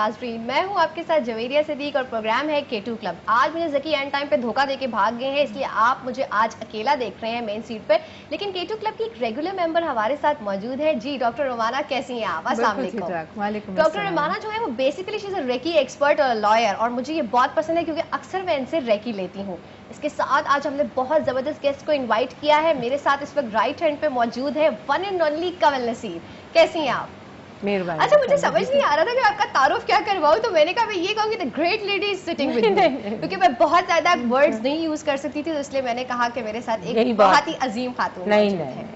नाजरीन, मैं हूं आपके साथ जवेरिया सिद्दीक और प्रोग्राम है K2 क्लब। आज मुझे ज़की एंड टाइम पे धोखा देके भाग गए हैं, इसलिए आप मुझे आज अकेला देख रहे हैं मेन सीट पे। लेकिन K2 क्लब की एक रेगुलर मेंबर हमारे साथ मौजूद है। जी डॉक्टर रुमाना, कैसी हैं आप? अस्सलाम वालेकुम। डॉक्टर रुमाना जो है वो basically she is a Reiki expert और लॉयर, और मुझे ये बहुत पसंद है क्योंकि अक्सर मैं इनसे रेकी लेती हूँ। इसके साथ आज हमने बहुत जबरदस्त गेस्ट को इन्वाइट किया है। मेरे साथ इस वक्त राइट हैंड पे मौजूद है one and only Kanwal Naseer. कैसी हैं आप? अच्छा, मुझे समझ नहीं आ रहा था कि आपका तारुफ क्या करवाऊं, तो मैंने कहा मैं ये कहूंगी the great lady is sitting with me, क्योंकि मैं बहुत ज्यादा वर्ड्स नहीं यूज कर सकती थी, तो इसलिए मैंने कहा कि मेरे साथ एक बहुत ही अजीम खातून मौजूद है।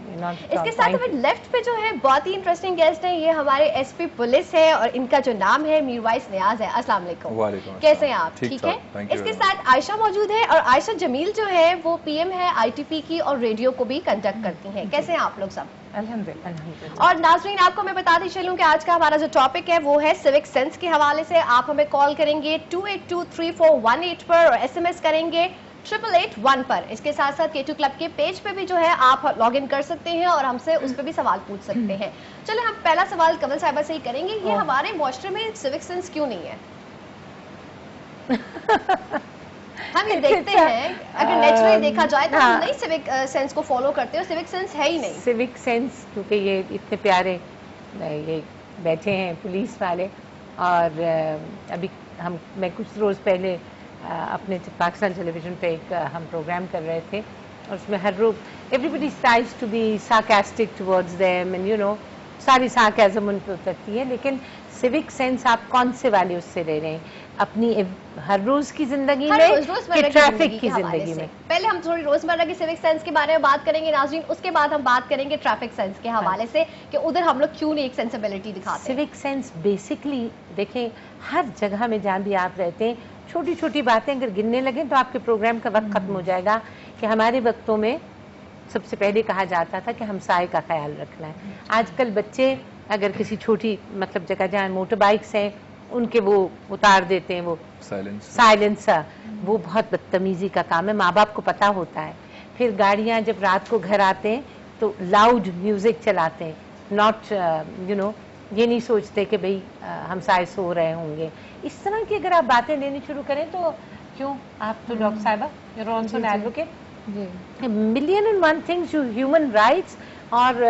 इसके साथ हमें लेफ्ट पे जो है बहुत ही इंटरेस्टिंग गेस्ट है, ये हमारे एसपी पुलिस है और इनका जो नाम है मीरवाइस नियाज है। अस्सलाम वालेकुम, कैसे हैं आप? ठीक है। इसके साथ आयशा मौजूद है, और आयशा जमील जो है वो पीएम है आईटीपी की और रेडियो को भी कंडक्ट करती हैं। कैसे हैं आप लोग सब? अल्हम्दुलिल्लाह। और नाज़रीन, आपको मैं बताती चलूं कि आज का हमारा जो टॉपिक है वो है सिविक सेंस के हवाले से। आप हमें कॉल करेंगे 282341 पर और एसएमएस करेंगे 8881 पर। इसके साथ साथ K2 क्लब के पेज पे भी जो है आप लॉग इन कर सकते हैं और हमसे उस पर भी सवाल पूछ सकते हैं। चलिए हम पहला सवाल कंवल साहिबा से ही करेंगे, ये हमारे मुआशरे में सिविक सेंस क्यों नहीं है? हम ये देखते हैं, अगर नेचुरली देखा जाए तो हम नहीं सिविक सेंस को फॉलो करते हो, सिविक सेंस है ही नहीं। सिविक सेंस क्योंकि ये इतने प्यारे ये बैठे हैं पुलिस वाले, और अभी मैं कुछ रोज़ पहले अपने पाकिस्तान टेलीविज़न पे एक हम प्रोग्राम कर रहे थे, और उसमें हर रोज everybody tries to be sarcastic towards them, and you know सारी सार्काज़म उन पे उतरती है, लेकिन सिविक सेंस आप कौन से वैल्यूज से ले रहे हैं अपनी हर रोज की जिंदगी में कि ट्रैफिक की जिंदगी में? पहले हम थोड़ी रोजमर्रा की सिविक सेंस के बारे में बात करेंगे नाज़रीन, उसके बाद हम बात करेंगे ट्रैफिक सेंस के हवाले से कि उधर हम लोग क्यों नहीं एक सेंसिबिलिटी दिखाते। सिविक सेंस बेसिकली देखें, हर जगह में जहाँ भी आप रहते हैं, छोटी छोटी बातें अगर गिनने लगे तो आपके प्रोग्राम का वक्त खत्म हो जाएगा। कि हमारे वक्तों में सबसे पहले कहा जाता था कि हमसाए का ख्याल रखना है। आजकल बच्चे अगर किसी छोटी मतलब जगह जहाँ मोटर बाइक्स हैं उनके वो उतार देते हैं, वो साइलेंसर, वो बहुत बदतमीजी का काम है। माँ बाप को पता होता है। फिर गाड़ियाँ जब रात को घर आते हैं तो लाउड म्यूजिक चलाते हैं, नॉट यू नो ये नहीं सोचते कि भाई हमसाए सो रहे होंगे। इस तरह की अगर आप बातें लेनी शुरू करें तो क्यों आप तो डॉक्टर साहिबा you are also an advocate, million and one things जो ह्यूमन राइट्स और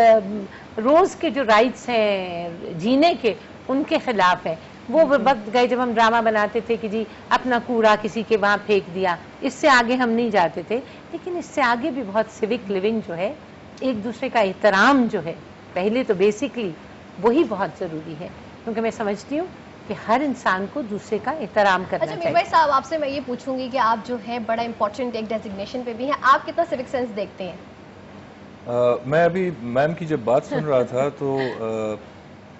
रोज के जो राइट्स हैं जीने के, उनके खिलाफ है। वो वक्त गए जब हम ड्रामा बनाते थे कि जी अपना कूड़ा किसी के वहाँ फेंक दिया, इससे आगे हम नहीं जाते थे। लेकिन इससे आगे भी बहुत सिविक लिविंग जो है, एक दूसरे का एहतराम जो है, पहले तो बेसिकली वही बहुत ज़रूरी है, क्योंकि मैं समझती हूँ कि हर इंसान को दूसरे का एहतराम करना चाहिए। अच्छा मीरवाइस साहब, आपसे मैं ये पूछूंगी कि आप जो है बड़ा इंपॉर्टेंट एक डेजिग्नेशन पे भी हैं, आप कितना सिविक सेंस देखते हैं? मैं अभी मैम की जब बात सुन रहा था तो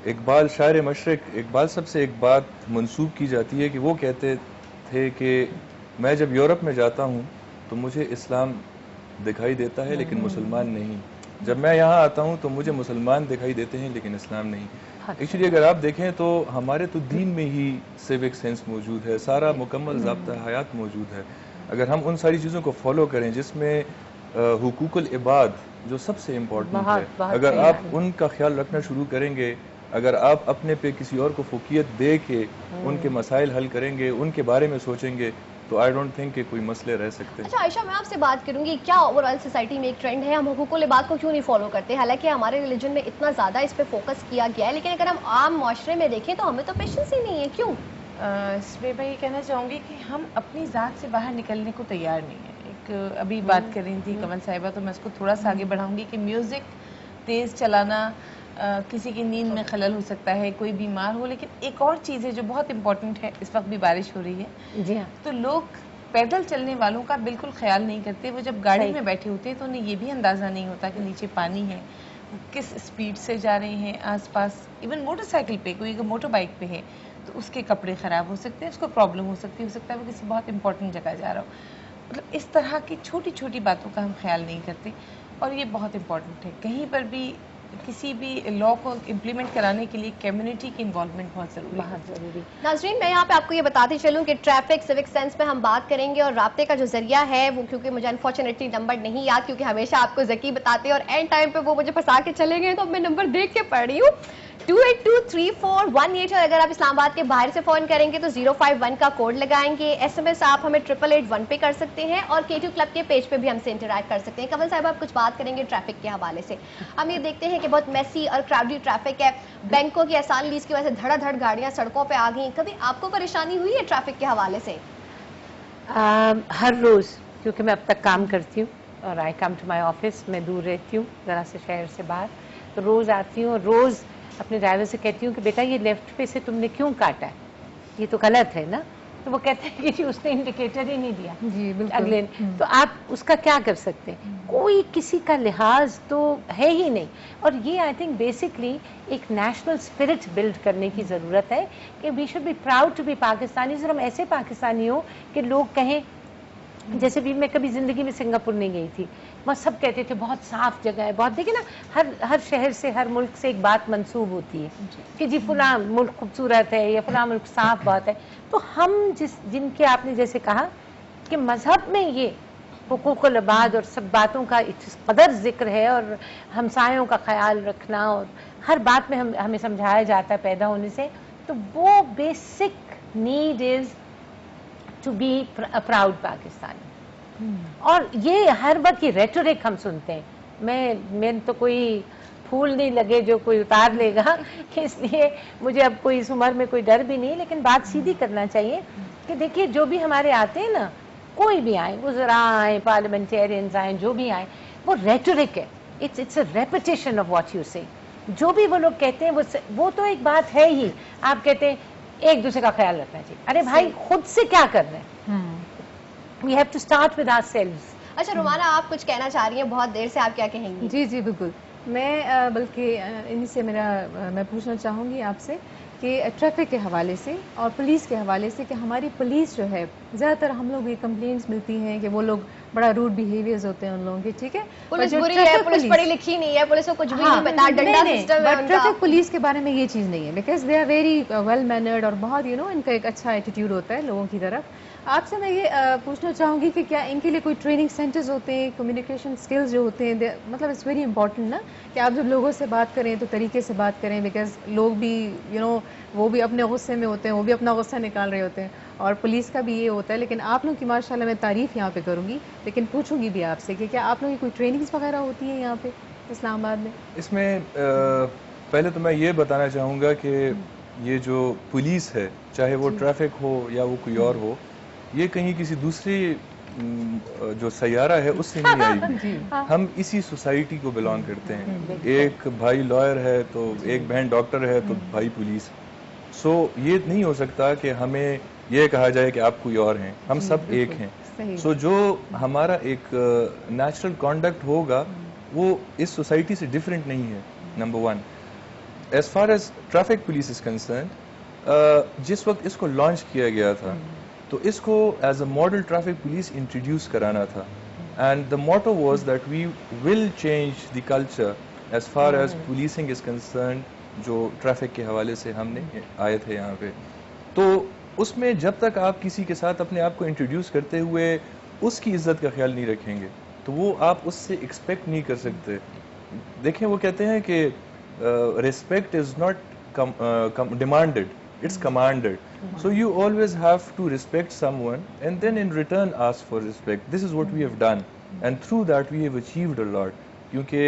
इकबाल शायर मशरिक इकबाल सबसे एक बात मंसूब की जाती है कि वो कहते थे कि मैं जब यूरोप में जाता हूँ तो मुझे इस्लाम दिखाई देता है लेकिन मुसलमान नहीं। जब मैं यहाँ आता हूँ तो मुझे मुसलमान दिखाई देते हैं लेकिन इस्लाम नहीं। एक्चुअली अगर आप देखें तो हमारे तो दीन में ही सिविक सेंस मौजूद है, सारा मुकम्मल ज़ाब्ता हयात मौजूद है। अगर हम उन सारी चीज़ों को फॉलो करें जिसमें हुकूकुल इबाद जो सबसे इम्पोर्टेंट है, अगर आप उनका ख्याल रखना शुरू करेंगे, अगर आप अपने पे किसी और को फोकियत दे के उनके मसाइल हल करेंगे, उनके बारे में सोचेंगे, तो आई डोंट थिंक कि कोई मसले रह सकते। अच्छा आयशा, मैं आपसे बात करूंगी, क्या ओवरऑल सोसाइटी में एक ट्रेंड है, हम हुकूकुल इबाद को क्यों नहीं फॉलो करते? हालांकि हमारे रिलीजन में इतना ज़्यादा इस पर फोकस किया गया है, लेकिन अगर हम आम माशरे में देखें तो हमें तो पेशेंस ही नहीं है। क्यों? इसमें मैं ये कहना चाहूँगी कि हम अपनी ज़ात से बाहर निकलने को तैयार नहीं है। एक अभी बात कर रही थी कंवल साहिबा, तो मैं उसको थोड़ा सा आगे बढ़ाऊँगी कि म्यूज़िक तेज़ चलाना किसी की नींद में खलल हो सकता है, कोई बीमार हो। लेकिन एक और चीज़ है जो बहुत इंपॉर्टेंट है, इस वक्त भी बारिश हो रही है। जी हाँ। तो लोग पैदल चलने वालों का बिल्कुल ख्याल नहीं करते। वो जब गाड़ी में बैठे होते हैं तो उन्हें ये भी अंदाज़ा नहीं होता कि नीचे पानी है, किस स्पीड से जा रहे हैं आसपास। इवन मोटरसाइकिल पे कोई अगर मोटर बाइक पे है तो उसके कपड़े ख़राब हो सकते हैं, उसको प्रॉब्लम हो सकती है, हो सकता है वो किसी बहुत इंपॉर्टेंट जगह जा रहा हो। मतलब इस तरह की छोटी छोटी बातों का हम ख्याल नहीं करते, और ये बहुत इंपॉर्टेंट है। कहीं पर भी किसी भी लॉ को इम्प्लीमेंट कराने के लिए कम्युनिटी की इन्वॉल्वमेंट बहुत ज़रूरी है। नाज़रीन, मैं यहाँ पे आपको ये बताती चलूँ कि ट्रैफिक सिविक सेंस पे हम बात करेंगे, और राब्ते का जो जरिया है वो, क्योंकि मुझे अनफॉर्चुनेटली नंबर नहीं याद, क्योंकि हमेशा आपको ज़की बताते हैं और एंड टाइम पे वो मुझे फंसा के चले गए, तो मैं नंबर देख के पढ़ रही हूँ। 282341 और अगर आप इस्लामाबाद के बाहर से फोन करेंगे तो 051 का कोड लगाएंगे। SMS आप हमें 8881 पे कर सकते हैं और K2 क्लब के पेज पे भी हमसे इंटरैक्ट कर सकते हैं। कमल साहब, आप कुछ बात करेंगे ट्रैफिक के हवाले से। हम ये देखते हैं कि बहुत मेसी और क्राउडी ट्रैफिक है, बैंकों की आसान लीज की वजह से धड़ाधड़ गाड़ियां सड़कों पे आ गई। कभी आपको परेशानी हुई है ट्रैफिक के हवाले से? हर रोज, क्योंकि मैं अब तक काम करती हूँ और आई कम टू माई ऑफिस, मैं दूर रहती हूँ ज़रा से शहर से बाहर, तो रोज़ आती हूँ और रोज़ अपने ड्राइवर से कहती हूँ कि बेटा ये लेफ्ट पे से तुमने क्यों काटा है, ये तो गलत है ना। तो वो कहते हैं कि जी उसने इंडिकेटर ही नहीं दिया जी बिल्कुल अगले ने। तो आप उसका क्या कर सकते हैं, कोई किसी का लिहाज तो है ही नहीं। और ये आई थिंक बेसिकली एक नेशनल स्पिरिट बिल्ड करने की ज़रूरत है कि we should be proud to be Pakistani. और हम ऐसे पाकिस्तानी हो कि लोग कहें, जैसे भी मैं कभी ज़िंदगी में सिंगापुर नहीं गई थी, वहाँ सब कहते थे बहुत साफ जगह है, बहुत, देखिए ना हर शहर से, हर मुल्क से एक बात मंसूब होती है कि जी फलां मुल्क खूबसूरत है या फलां मुल्क साफ बात है। तो हम जिनके आपने जैसे कहा कि मजहब में ये हुकूकुल इबाद और सब बातों का इस कदर जिक्र है और हमसायों का ख्याल रखना और हर बात में हमें समझाया जाता है पैदा होने से, तो वो basic need is to be proud Pakistani. और ये हर वक्त ये रेटोरिक हम सुनते हैं, मैं तो कोई फूल नहीं लगे जो कोई उतार लेगा, इसलिए मुझे अब कोई इस उम्र में कोई डर भी नहीं। लेकिन बात सीधी करना चाहिए कि देखिए जो भी हमारे आते हैं ना, कोई भी आए, वुज़रा आए, पार्लियामेंटेरियंस आए, जो भी आए, वो रेटोरिक है, it's a repetition of what you से। जो भी वो लोग कहते हैं वो तो एक बात है ही। आप कहते हैं एक दूसरे का ख्याल रखना चाहिए, अरे भाई खुद से क्या कर रहे हैं, we have to start with ourselves. अच्छा रुमाना, आप कुछ कहना चाह रही हैं बहुत देर से, आप क्या कहेंगी? जी जी बिल्कुल, मैं बल्कि इन्हीं से मैं पूछना चाहूँगी आपसे कि ट्रैफिक के हवाले से और पुलिस के हवाले से कि हमारी पुलिस जो है, ज़्यादातर हम लोग ये कंप्लेंट्स मिलती हैं कि वो लोग बड़ा रूड बिहेवियर्स होते हैं उन लोगों के, ठीक है। पुलिस बुरी है, पुलिस पढ़ी लिखी नहीं है, पुलिस को कुछ भी नहीं पता, डंडा सिस्टम है उनका। ट्रैफिक पुलिस के बारे में ये चीज़ नहीं है, because they are very well mannered और बहुत इनका एक अच्छा एटीट्यूड होता है लोगों की तरफ। आपसे मैं ये पूछना चाहूँगी कि क्या इनके लिए कोई ट्रेनिंग सेंटर्स होते हैं, कम्युनिकेशन स्किल्स जो होते हैं, मतलब इट्स वेरी इंपॉर्टेंट ना कि आप जब लोगों से बात करें तो तरीके से बात करें, बिकॉज लोग भी वो भी अपने गुस्से में होते हैं, वो भी अपना गुस्सा निकाल रहे होते हैं, और पुलिस का भी ये होता है। लेकिन आप लोग की माशाल्लाह मैं तारीफ़ यहाँ पे करूँगी, लेकिन पूछूंगी भी आपसे कि क्या आप लोगों की कोई ट्रेनिंग्स वगैरह होती है यहाँ पे इस्लामाबाद में? इसमें पहले तो मैं ये बताना चाहूँगा कि ये जो पुलिस है, चाहे वो ट्रैफिक हो या वो कोई और हो, ये कहीं किसी दूसरी जो सैयारा है उससे नहीं आई। हम इसी सोसाइटी को बिलोंग करते हैं। एक भाई लॉयर है तो एक बहन डॉक्टर है तो भाई पुलिस। सो ये नहीं हो सकता कि हमें ये कहा जाए कि आप कोई और हैं, हम सब एक हैं। सो जो हमारा एक नेचुरल कॉन्डक्ट होगा वो इस सोसाइटी से डिफरेंट नहीं है, number one. As far as traffic police is concerned, जिस वक्त इसको लॉन्च किया गया था तो इसको as a model traffic police introduce कराना था, and the motto was that we will change the culture as far as policing is concerned, जो ट्रैफिक के हवाले से हमने आए थे यहाँ पे। तो उसमें जब तक आप किसी के साथ अपने आप को इंट्रोड्यूस करते हुए उसकी इज्जत का ख्याल नहीं रखेंगे तो वो आप उससे एक्सपेक्ट नहीं कर सकते। देखें, वो कहते हैं कि respect is not demanded, it's commanded. So you always have to respect someone and then in return ask for respect. This is what we have done and through that we have achieved a lot. क्योंकि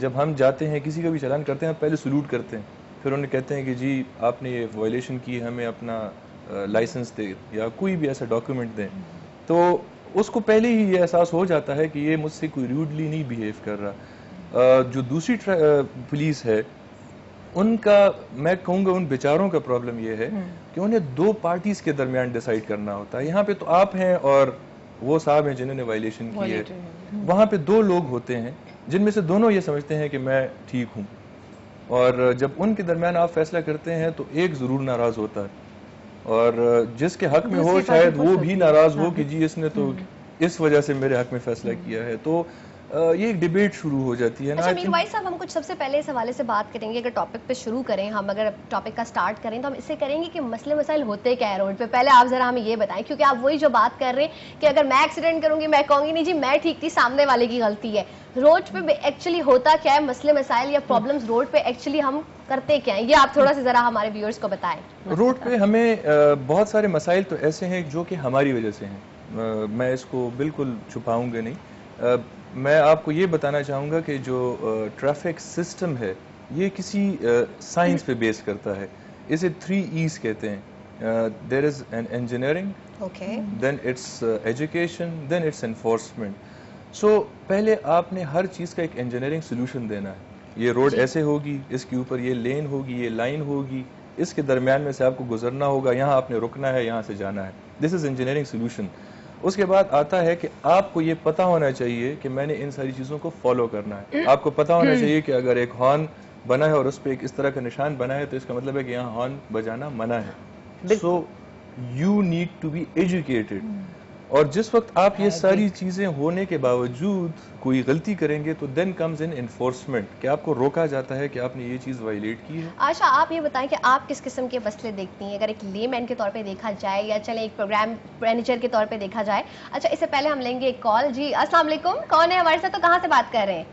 जब हम जाते हैं, किसी का भी चालान करते हैं, पहले सलूट करते हैं, फिर उन्हें कहते हैं कि जी आपने ये वायलेशन की, हमें अपना लाइसेंस दे या कोई भी ऐसा डॉक्यूमेंट दें। तो उसको पहले ही ये एहसास हो जाता है कि ये मुझसे कोई रूडली नहीं बिहेव कर रहा। जो दूसरी पुलिस है उनका, मैं कहूँगा उन बेचारों का प्रॉब्लम ये है कि उन्हें दो पार्टीज के दरमियान डिसाइड करना होता है। यहाँ पे तो आप हैं और वो साहब हैं जिन्होंने वायलेशन की है, वहाँ पे दो लोग होते हैं जिनमें से दोनों ये समझते हैं कि मैं ठीक हूँ, और जब उनके दरमियान आप फैसला करते हैं तो एक जरूर नाराज होता है, और जिसके हक में हो शायद वो भी नाराज हो कि जी इसने तो इस वजह से मेरे हक में फैसला किया है। तो ये एक डिबेट शुरू हो जाती है ना। अच्छा मीर भाई साहब, हम कुछ सबसे पहले इस हवाले से बात करेंगे, अगर टॉपिक पे शुरू करें, हम अगर टॉपिक का स्टार्ट करें तो हम इससे करेंगे कि मसले मसाइल होते क्या है रोड पे। पहले आप जरा हमें ये बताएं, क्योंकि आप वही जो बात कर रहे हैं कि अगर मैं एक्सीडेंट करूंगी मैं कहूंगी नहीं जी मैं ठीक थी, सामने वाले की गलती है। रोड पे एक्चुअली होता क्या है, मसले मसाइल या प्रॉब्लम्स रोड पे एक्चुअली हम करते क्या हैं, ये आप थोड़ा सा जरा हमारे व्यूअर्स को बताएं। रोड पे हमें बहुत सारे मसाइल तो ऐसे हैं जो कि हमारी वजह से हैं, मैं इसको बिल्कुल छुपाऊंगा नहीं। मैं आपको ये बताना चाहूँगा कि जो ट्रैफिक सिस्टम है ये किसी साइंस पे बेस करता है। इसे 3 E's कहते हैं। There is an engineering, then it's education, then it's enforcement. So पहले आपने हर चीज़ का एक इंजीनियरिंग सोल्यूशन देना है। ये रोड ऐसे होगी, इसके ऊपर ये लेन होगी, ये लाइन होगी, इसके दरमियान में से आपको गुजरना होगा, यहाँ आपने रुकना है, यहाँ से जाना है। This is engineering solution. उसके बाद आता है कि आपको ये पता होना चाहिए कि मैंने इन सारी चीज़ों को फॉलो करना है। आपको पता होना चाहिए कि अगर एक हॉर्न बना है और उस पर एक इस तरह का निशान बना है तो इसका मतलब है कि यहाँ हॉर्न बजाना मना है। So you need to be educated. और जिस वक्त आप ये सारी चीजें होने के बावजूद कोई गलती करेंगे तो देन कम्स इन एनफोर्समेंट, कि आपको रोका जाता है कि आपने ये चीज वायलेट की है। आशा, आप ये बताएं कि आप किस किस्म के मसले देखती हैं, अगर एक लेमैन के तौर पे देखा जाए या चले एक प्रोग्राम मैनेजर के तौर पे देखा जाए। अच्छा, इससे पहले हम लेंगे एक कॉल। जी अस्सलाम वालेकुम, कौन है हमारे साथ, तो कहाँ से बात कर रहे हैं?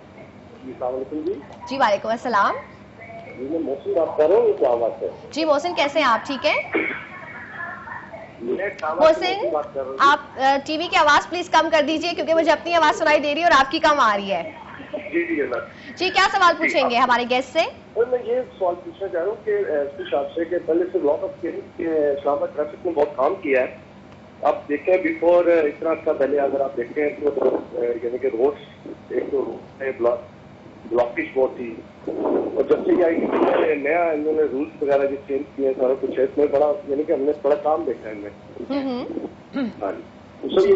जी वालेकुम अस्सलाम। मैं मोहसिन बात कर रहा हूँ, क्या बात है? जी मोहसिन, कैसे हैं आप? ठीक है मोहसिन, आप टीवी की आवाज प्लीज कम कर दीजिए क्योंकि मुझे अपनी आवाज सुनाई दे रही है और आपकी कम आ रही है। जी क्या सवाल पूछेंगे हमारे गेस्ट से? मैं ये सवाल पूछना चाह रहा हूँ कि आपसे कि पहले से लॉट ऑफ इस्लामाबाद ट्रैफिक में बहुत काम किया है। आप देखें बिफोर इतना अच्छा पहले अगर आप देखें तो यानी कि रोड एक तो ब्लॉकेज बहुत थी, और जब से क्या नया इन्होंने रूल्स वगैरह जो चेंज किए सारा कुछ है, इसमें बड़ा यानी कि हमने बड़ा काम देखा है इनमें। हाँ जी, सर ये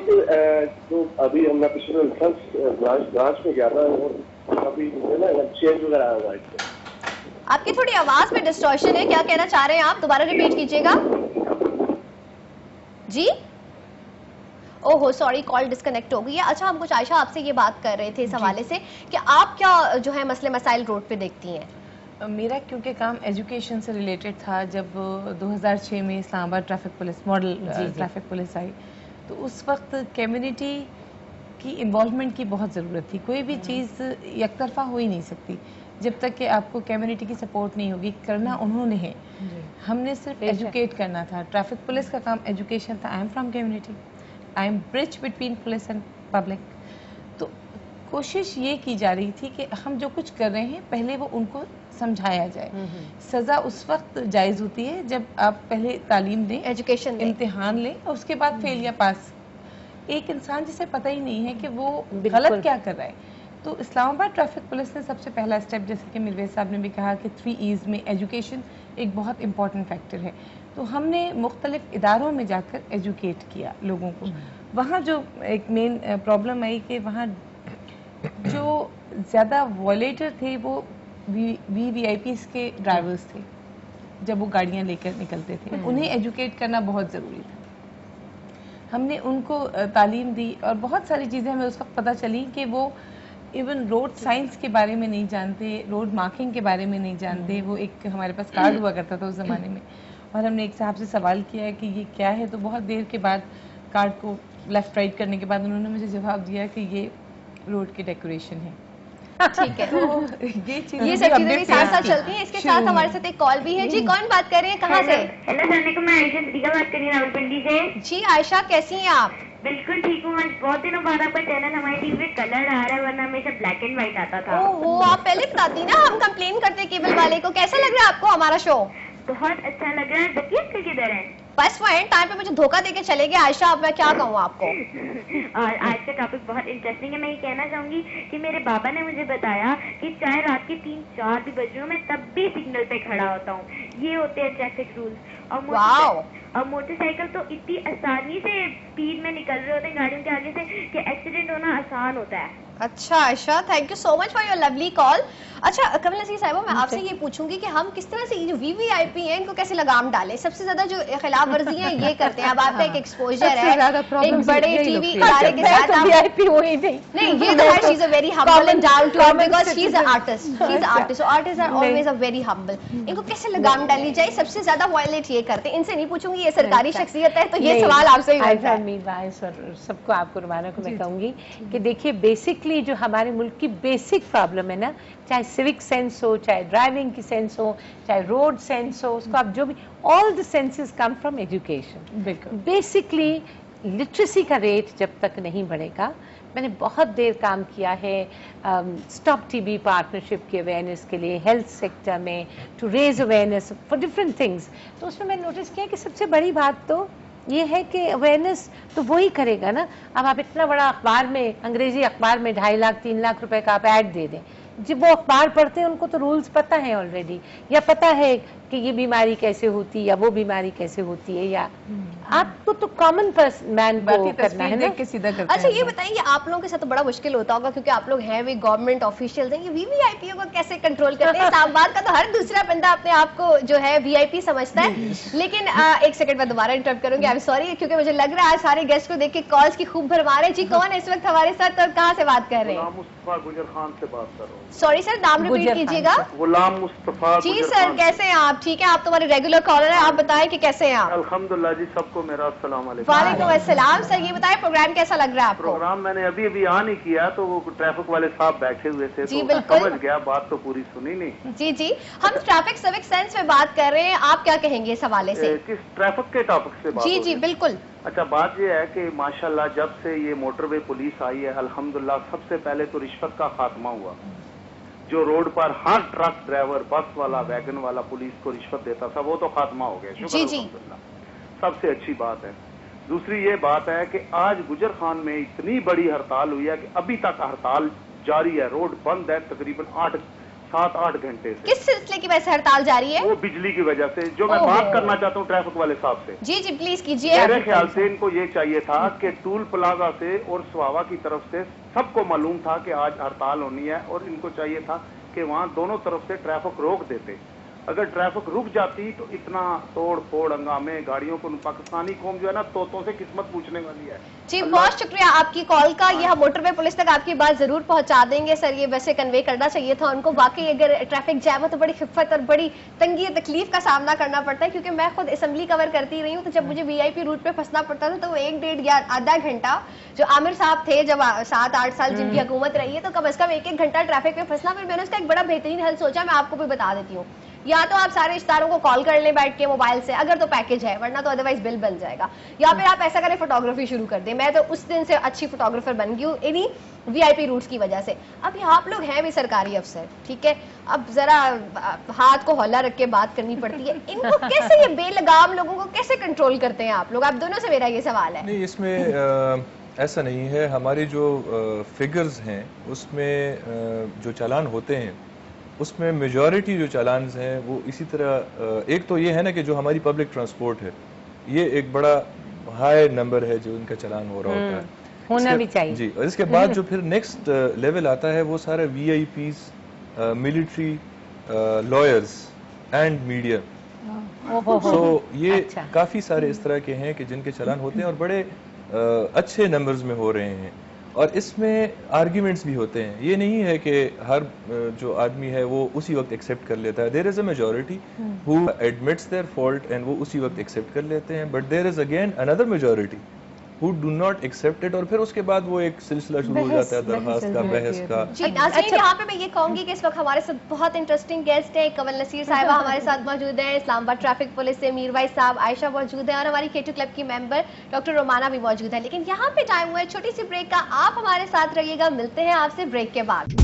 जो अभी हमने पिछले ब्रांच में गया था और अभी ना चेंज वगैरह आया हुआ है। आपकी थोड़ी आवाज में डिस्टॉर्शन है, क्या कहना चाह रहे हैं आप? दोबारा रिपीट कीजिएगा। जी ओहो सॉरी, कॉल डिस्कनेक्ट हो गई है। अच्छा, हम कुछ आयशा आपसे ये बात कर रहे थे इस हवाले से कि आप क्या जो है मसले मसाइल रोड पे देखती हैं? मेरा क्योंकि काम एजुकेशन से रिलेटेड था, जब 2006 में Islamabad traffic police model traffic police आई तो उस वक्त कम्युनिटी की इन्वॉल्वमेंट की बहुत ज़रूरत थी। कोई भी चीज़ एक तरफा हो ही नहीं सकती जब तक कि आपको कम्युनिटी की सपोर्ट नहीं होगी। करना उन्होंने है, हमने सिर्फ एजुकेट करना था। ट्रैफिक पुलिस का काम एजुकेशन था। I am from community, I am bridge between police and public. तो कोशिश ये की जा रही थी कि हम जो कुछ कर रहे हैं पहले वो उनको समझाया जाए। सज़ा उस वक्त जायज़ होती है जब आप पहले तालीम दें, एजुकेशन इम्तिहान लें और उसके बाद फेल या पास। एक इंसान जिसे पता ही नहीं है कि वो गलत क्या कर रहा है। तो इस्लामाबाद ट्रैफिक पुलिस ने सबसे पहला स्टेप, जैसे कि मिरवेज साहब ने भी कहा कि 3 E's में एजुकेशन एक बहुत इंपॉर्टेंट फैक्टर है। तो हमने मुख्तलिफ इदारों में जाकर एजुकेट किया लोगों को। वहाँ जो एक मेन प्रॉब्लम आई कि वहाँ जो ज़्यादा वॉलेटर थे वो VVIPs के ड्राइवर्स थे। जब वो गाड़ियाँ लेकर निकलते थे उन्हें एजुकेट करना बहुत ज़रूरी था। हमने उनको तालीम दी और बहुत सारी चीज़ें हमें उस वक्त पता चली कि वो इवन रोड साइंस के बारे में नहीं जानते, रोड मार्किंग के बारे में नहीं जानते। वो एक हमारे पास कार्ड हुआ करता था उस ज़माने में, और हमने एक साहब से सवाल किया कि ये क्या है, तो बहुत देर के बाद कार्ड को लेफ्ट राइट करने के बाद उन्होंने मुझे जवाब दिया कि ये रोड की डेकोरेशन है। ठीक है, तो ये सब चीजें भी साथ साथ चलती हैं। इसके साथ हमारे साथ एक कॉल भी है। जी कौन बात कर रहे हैं, कहाँ से? हेलो मैं आयशा सिद्दीका बात कर रही हूँ रावलपिंडी से। जी आयशा, कैसी हैं आप? बिल्कुल ठीक हूँ। आज बहुत दिनों बाद आपका चैनल हमारी टीवी पे कलर आ रहा है, वरना हमेशा ब्लैक एंड व्हाइट आता था। ओहो, आप पहले बताती ना, हम कंप्लेन करते केबल वाले को। कैसा लग रहा है आपको हमारा शो? बहुत अच्छा लग रहा है। जकी अंकल किधर है? बस वो एंड टाइम पे मुझे धोखा देके चले गए। आयशा, अब मैं क्या कहूँ आपको। और आज का टॉपिक बहुत इंटरेस्टिंग है। मैं ये कहना चाहूंगी कि मेरे बाबा ने मुझे बताया कि चाहे रात के 3-4 भी बज रहे हो, मैं तब भी सिग्नल पे खड़ा होता हूँ। ये होते हैं ट्रैफिक रूल्स। और मोटरसाइकिल तो इतनी आसानी से स्पीड में निकल रहे होते हैं गाड़ियों के आगे से कि एक्सीडेंट होना आसान होता है। अच्छा Ayesha, thank you so much for your lovely call. अच्छा कमल नसीर साहिबा, मैं आपसे ये पूछूंगी कि हम किस तरह से ये जो VVIP हैं इनको कैसे लगाम डालें? सबसे ज्यादा जो खिलाफ वर्जियां ये करते हैं। अब आपका एक एक्सपोजर है एक बड़े टीवी इदारे के साथ। VIP हुई नहीं, ये तो she is a very humble and down to earth because she is a artist. She is artist, so artist are always a very humble. इनको कैसे लगाम डाली जाए? सबसे ज्यादा वायलेट ये करते हैं? इनसे नहीं पूछूंगी, ये सरकारी शख्सियत है, तो ये सवाल आपसे ही बनता है। मीर वाइस और सबको, आपको रुमाना को मैं कहूँगी कि देखिए बेसिकली जो हमारे मुल्क की बेसिक प्रॉब्लम है ना, चाहे सिविक सेंस हो, चाहे ड्राइविंग की सेंस हो, चाहे रोड सेंस हो, उसको आप जो भी, all the senses come from education. बिल्कुल बेसिकली लिटरेसी का रेट जब तक नहीं बढ़ेगा, मैंने बहुत देर काम किया है स्टॉप टीबी पार्टनरशिप की अवेयरनेस के लिए, हेल्थ सेक्टर में, to raise awareness for different things. तो उसमें मैंने नोटिस किया कि सबसे बड़ी बात तो ये है कि अवेयरनेस तो वही करेगा ना। अब आप इतना बड़ा अखबार में, अंग्रेजी अखबार में 2.5 लाख 3 लाख रुपए का आप ऐड दे दें, जब वो अखबार पढ़ते हैं उनको तो रूल्स पता है ऑलरेडी, या पता है कि ये बीमारी कैसे होती है या वो बीमारी कैसे होती है, या आपको तो कॉमन मैन को करना है ना। सीधा करते अच्छा ये बताइए, आप लोगों के साथ तो बड़ा मुश्किल होता होगा क्योंकि आप लोग हैं भी गवर्नमेंट ऑफिशियल हैं, ये वीवीआईपी को कैसे कंट्रोल करते हैं? इस्लामाबाद का तो हर दूसरा बंदा अपने आप को जो है वीआईपी समझता है। लेकिन एक सेकंड में दोबारा इंटरप्ट करूंगी, आई एम सॉरी, क्योंकि मुझे लग रहा है आज सारे गेस्ट को देख के कॉल्स की खूब भरमार है। जी कौन है इस वक्त हमारे साथ और कहाँ से बात कर रहे हैं? मुस्तफा गुजर खान से बात कर रहा हूँ। सॉरी सर, नाम रिपीट कीजिएगा। गुलाम मुस्तफा जी सर, कैसे हैं आप? ठीक है, आप तो हमारे रेगुलर कॉलर हैं, आप बताएं कि कैसे हैं आप? अल्हम्दुलिल्लाह जी, सबको मेरा अस्सलाम वालेकुम। वालेकुम अस्सलाम। सर ये बताएं प्रोग्राम कैसा लग रहा है आपको? प्रोग्राम मैंने अभी अभी ऑन ही किया, तो वो ट्रैफिक वाले साहब बैठे हुए थे जी, तो बिल्कुल। समझ गया, बात तो पूरी सुनी नहीं। जी जी, हम ट्रैफिक सिविक सेंस में बात कर रहे हैं, आप क्या कहेंगे इस हवाले से? किस ट्रैफिक के टॉपिक से बात जी हो जी रही है? बिल्कुल। अच्छा, बात ये है कि माशाल्लाह जब से ये मोटरवे पुलिस आई है, अल्हम्दुलिल्लाह सबसे पहले तो रिश्वत का खात्मा हुआ। जो रोड पर हर ट्रक ड्राइवर, बस वाला, वैगन वाला पुलिस को रिश्वत देता था, वो तो खात्मा हो गया, शुक्र जी, जी। अल्हम्दुलिल्लाह। सबसे अच्छी बात है। दूसरी ये बात है कि आज गुजर खान में इतनी बड़ी हड़ताल हुई है कि अभी तक हड़ताल जारी है, रोड बंद है तकरीबन 7-8 घंटे से। किस सिलसिले की वजह से हड़ताल जारी है? वो बिजली की वजह से। जो मैं ओहो। बात करना चाहता हूँ ट्रैफिक वाले साहब से, जी जी प्लीज कीजिए। मेरे ख्याल से इनको ये चाहिए था कि टूल प्लाजा से और स्वावा की तरफ से सबको मालूम था कि आज हड़ताल होनी है, और इनको चाहिए था कि वहाँ दोनों तरफ से ट्रैफिक रोक देते। अगर ट्रैफिक रुक जाती तो इतना तोड़ फोड़ हंगामे, गाड़ियों को, पाकिस्तानी कौम जो है ना तोतों से किस्मत पूछने वाली है। जी बहुत शुक्रिया आपकी कॉल का, ये हम मोटरवे पुलिस तक आपकी बात जरूर पहुंचा देंगे सर, ये वैसे कन्वे करना चाहिए था उनको। वाकई अगर ट्रैफिक जैम हो तो बड़ी खिफत और बड़ी तंगी तकलीफ का सामना करना पड़ता है, क्योंकि मैं खुद असेंबली कवर करती रही हूँ, तो जब मुझे वीआईपी रूट पे फंसना पड़ता था तो वो 1-1.5 या आधा घंटा, जो आमिर साहब थे जब 7-8 साल जिनकी हुकूमत रही है, तो कम से कम 1-1 घंटा ट्रैफिक में फंसना। फिर मैंने उसका एक बड़ा बेहतरीन हल सोचा, मैं आपको भी बता देती हूँ। या तो आप सारे रिश्तेदारों को कॉल कर लें बैठ के मोबाइल से, अगर तो पैकेज है, वरना तो अदरवाइज बिल बन जाएगा। या फिर आप ऐसा करें, फोटोग्राफी शुरू कर दें। मैं तो उस दिन से अच्छी फोटोग्राफर बन गई हूँ इन्हीं वीआईपी रूट्स की वजह से। अब आप लोग हैं भी सरकारी अफसर, ठीक है, अब जरा हाथ को हौला रख के बात करनी पड़ती है। इनको कैसे, ये बेलगाम लोगों को कैसे कंट्रोल करते हैं आप लोग? आप दोनों से मेरा ये सवाल है। नहीं, इसमें ऐसा नहीं है। हमारे जो फिगर्स हैं उसमें जो चालान होते हैं उसमें मेजॉरिटी जो चालान हैं वो इसी तरह, एक तो ये है ना कि जो हमारी पब्लिक ट्रांसपोर्ट है ये एक बड़ा हाई नंबर है जो इनका चालान हो रहा होता है, होना भी चाहिए जी। और इसके बाद जो फिर नेक्स्ट लेवल आता है वो सारा VIPs, military, lawyers and media. So ये अच्छा। काफी सारे इस तरह के हैं कि जिनके चालान होते हैं और बड़े अच्छे नंबर्स में हो रहे हैं, और इसमें आर्ग्यूमेंट्स भी होते हैं। ये नहीं है कि हर जो आदमी है वो उसी वक्त एक्सेप्ट कर लेता है। There is a majority who admits their fault and वो उसी वक्त एक्सेप्ट कर लेते हैं, but there is again another majority who do not accept it, और फिर उसके बाद वो एक सिलसिला शुरू हो जाता है दरखास्त का, बहस का। जी नाज़रीन, यहाँ पे मैं ये कहूंगी कि इस वक्त हमारे साथ बहुत इंटरेस्टिंग गेस्ट है। कंवल नसीर साहिबा हमारे साथ मौजूद हैं, इस्लामाबाद ट्रैफिक पुलिस से मीर वाइस साहब, आयशा मौजूद है, और हमारी केटू क्लब की मेंबर डॉक्टर रोमाना भी मौजूद है। लेकिन यहाँ पे टाइम हुआ है छोटी सी ब्रेक का, आप हमारे साथ रहिएगा, मिलते हैं आपसे ब्रेक के बाद।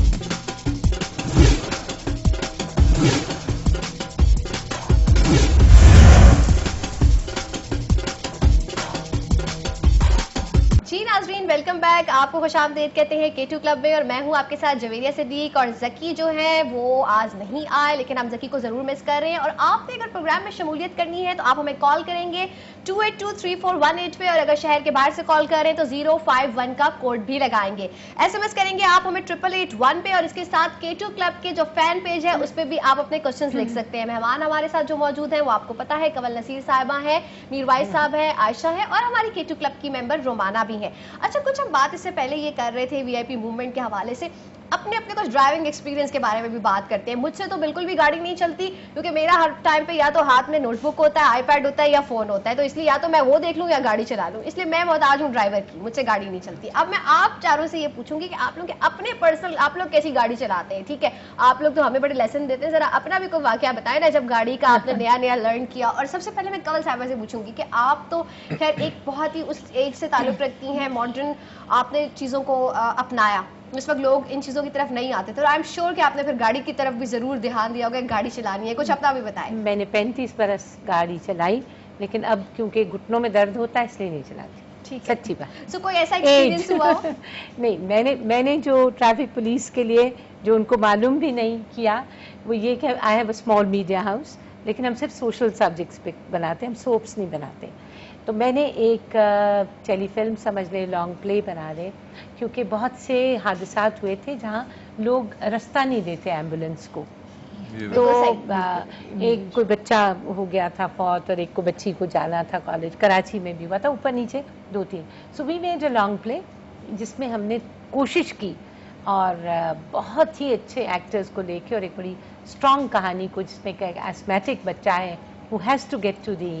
नाज़रीन वेलकम बैक, आपको खुशामदीद कहते हैं केटू क्लब में, और मैं हूं आपके साथ जवेरिया सिद्दीक। और जकी जो है वो आज नहीं आए, लेकिन हम जकी को जरूर मिस कर रहे हैं। और आपने अगर प्रोग्राम में शमूलियत करनी है तो आप हमें कॉल करेंगे 282341 पे, और अगर शहर के बाहर से कॉल कर रहे हैं तो 051 का कोड भी लगाएंगे। एसएमएस करेंगे आप हमें 8881 पे, और इसके साथ केटू क्लब के जो फैन पेज है उस पर भी आप अपने क्वेश्चंस लिख सकते हैं। मेहमान हमारे साथ जो मौजूद है वो आपको पता है, कंवल नसीर साहिबा है, मीर वाइस साहब है, आयशा है, और हमारी केटू क्लब की मेंबर रोमाना भी है। अच्छा, कुछ हम बात इससे पहले ये कर रहे थे वीआईपी मूवमेंट के हवाले से, अपने अपने कुछ ड्राइविंग एक्सपीरियंस के बारे में भी बात करते हैं। मुझसे तो बिल्कुल भी गाड़ी नहीं चलती, क्योंकि मेरा हर टाइम पे या तो हाथ में नोटबुक होता है, आईपैड होता है या फोन होता है, तो इसलिए या तो मैं वो देख लूँ या गाड़ी चला लूँ, इसलिए मैं मोहताज हूँ ड्राइवर की, मुझसे गाड़ी नहीं चलती। अब मैं आप चारों से ये पूछूंगी कि आप लोग के अपने पर्सनल, आप लोग कैसी गाड़ी चलाते हैं, ठीक है? आप लोग तो हमें बड़े लेसन देते हैं, जरा अपना भी कोई वाकया बताएं ना जब गाड़ी का आपने नया नया लर्न किया। और सबसे पहले मैं कमल साहिबा से पूछूंगी कि आप तो खैर एक बहुत ही उस एज से ताल्लुक रखती हैं, मॉडर्न आपने चीज़ों को अपनाया, इस वक्त लोग इन चीज़ों की तरफ नहीं आते, तो आई एम श्योर कि आपने फिर गाड़ी की तरफ भी ज़रूर ध्यान दिया होगा, गाड़ी चलानी है, कुछ अपना भी बताएं। मैंने 35 बरस गाड़ी चलाई, लेकिन अब क्योंकि घुटनों में दर्द होता है इसलिए नहीं चलाती। ठीक, सच्ची बात। सो कोई ऐसा एक्सपीरियंस हुआ हो? नहीं, मैंने जो ट्रैफिक पुलिस के लिए जो उनको मालूम भी नहीं किया वो ये कि I have a small media house, लेकिन हम सिर्फ सोशल सब्जेक्ट्स पे बनाते हैं, हम सोप्स नहीं बनाते। तो मैंने एक टेलीफिल्म समझ ले, लॉन्ग प्ले बना रहे, क्योंकि बहुत से हादसात हुए थे जहाँ लोग रास्ता नहीं देते एम्बुलेंस को। तो एक कोई बच्चा हो गया था फौत और एक को बच्ची को जाना था कॉलेज, कराची में भी हुआ था, ऊपर नीचे 2-3। So we made a long play जिसमें हमने कोशिश की और बहुत ही अच्छे एक्टर्स को लेके और एक बड़ी स्ट्रॉन्ग कहानी को, जिसमें एक एस्मेटिक बच्चा है who has to get to the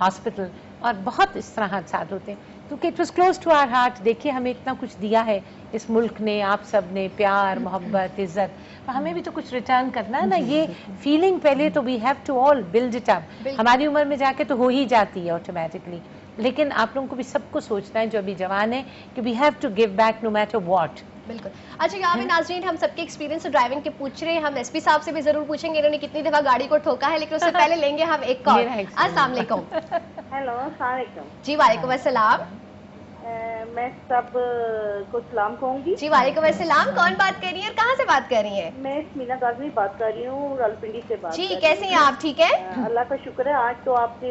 hospital, और बहुत इस तरह हादसा होते हैं, क्योंकि it was close to our heart. देखिए हमें इतना कुछ दिया है इस मुल्क ने, आप सब ने, प्यार, मोहब्बत, इज्जत, तो हमें भी तो कुछ रिटर्न करना है ना। ये फीलिंग पहले तो we have to all build it up. हमारी उम्र में जाके तो हो ही जाती है ऑटोमेटिकली, लेकिन आप लोगों को भी सबको सोचना है जो अभी जवान है कि we have to give back no matter what. बिल्कुल। अच्छा यहाँ पे नाज़रीन हम सबके एक्सपीरियंस ड्राइविंग के पूछ रहे हैं, हम एसपी साहब से भी जरूर पूछेंगे इन्होंने कितनी दफा गाड़ी को ठोका है, लेकिन उससे पहले लेंगे हम एक कॉल। अस्सलाम वालेकुम। हेलो, अस्सलाम वालेकुम। जी वालेकुम अस्सलाम। मैं सब को सलाम कहूँगी। जी वालेकुम अस्सलाम। कौन बात कर रही है और कहाँ से बात कर रही है? मैं मीना गाजमी बात कर रही हूँ, रावलपिंडी से बात। जी कैसी हैं आप? ठीक है, अल्लाह का शुक्र है, आज तो आपने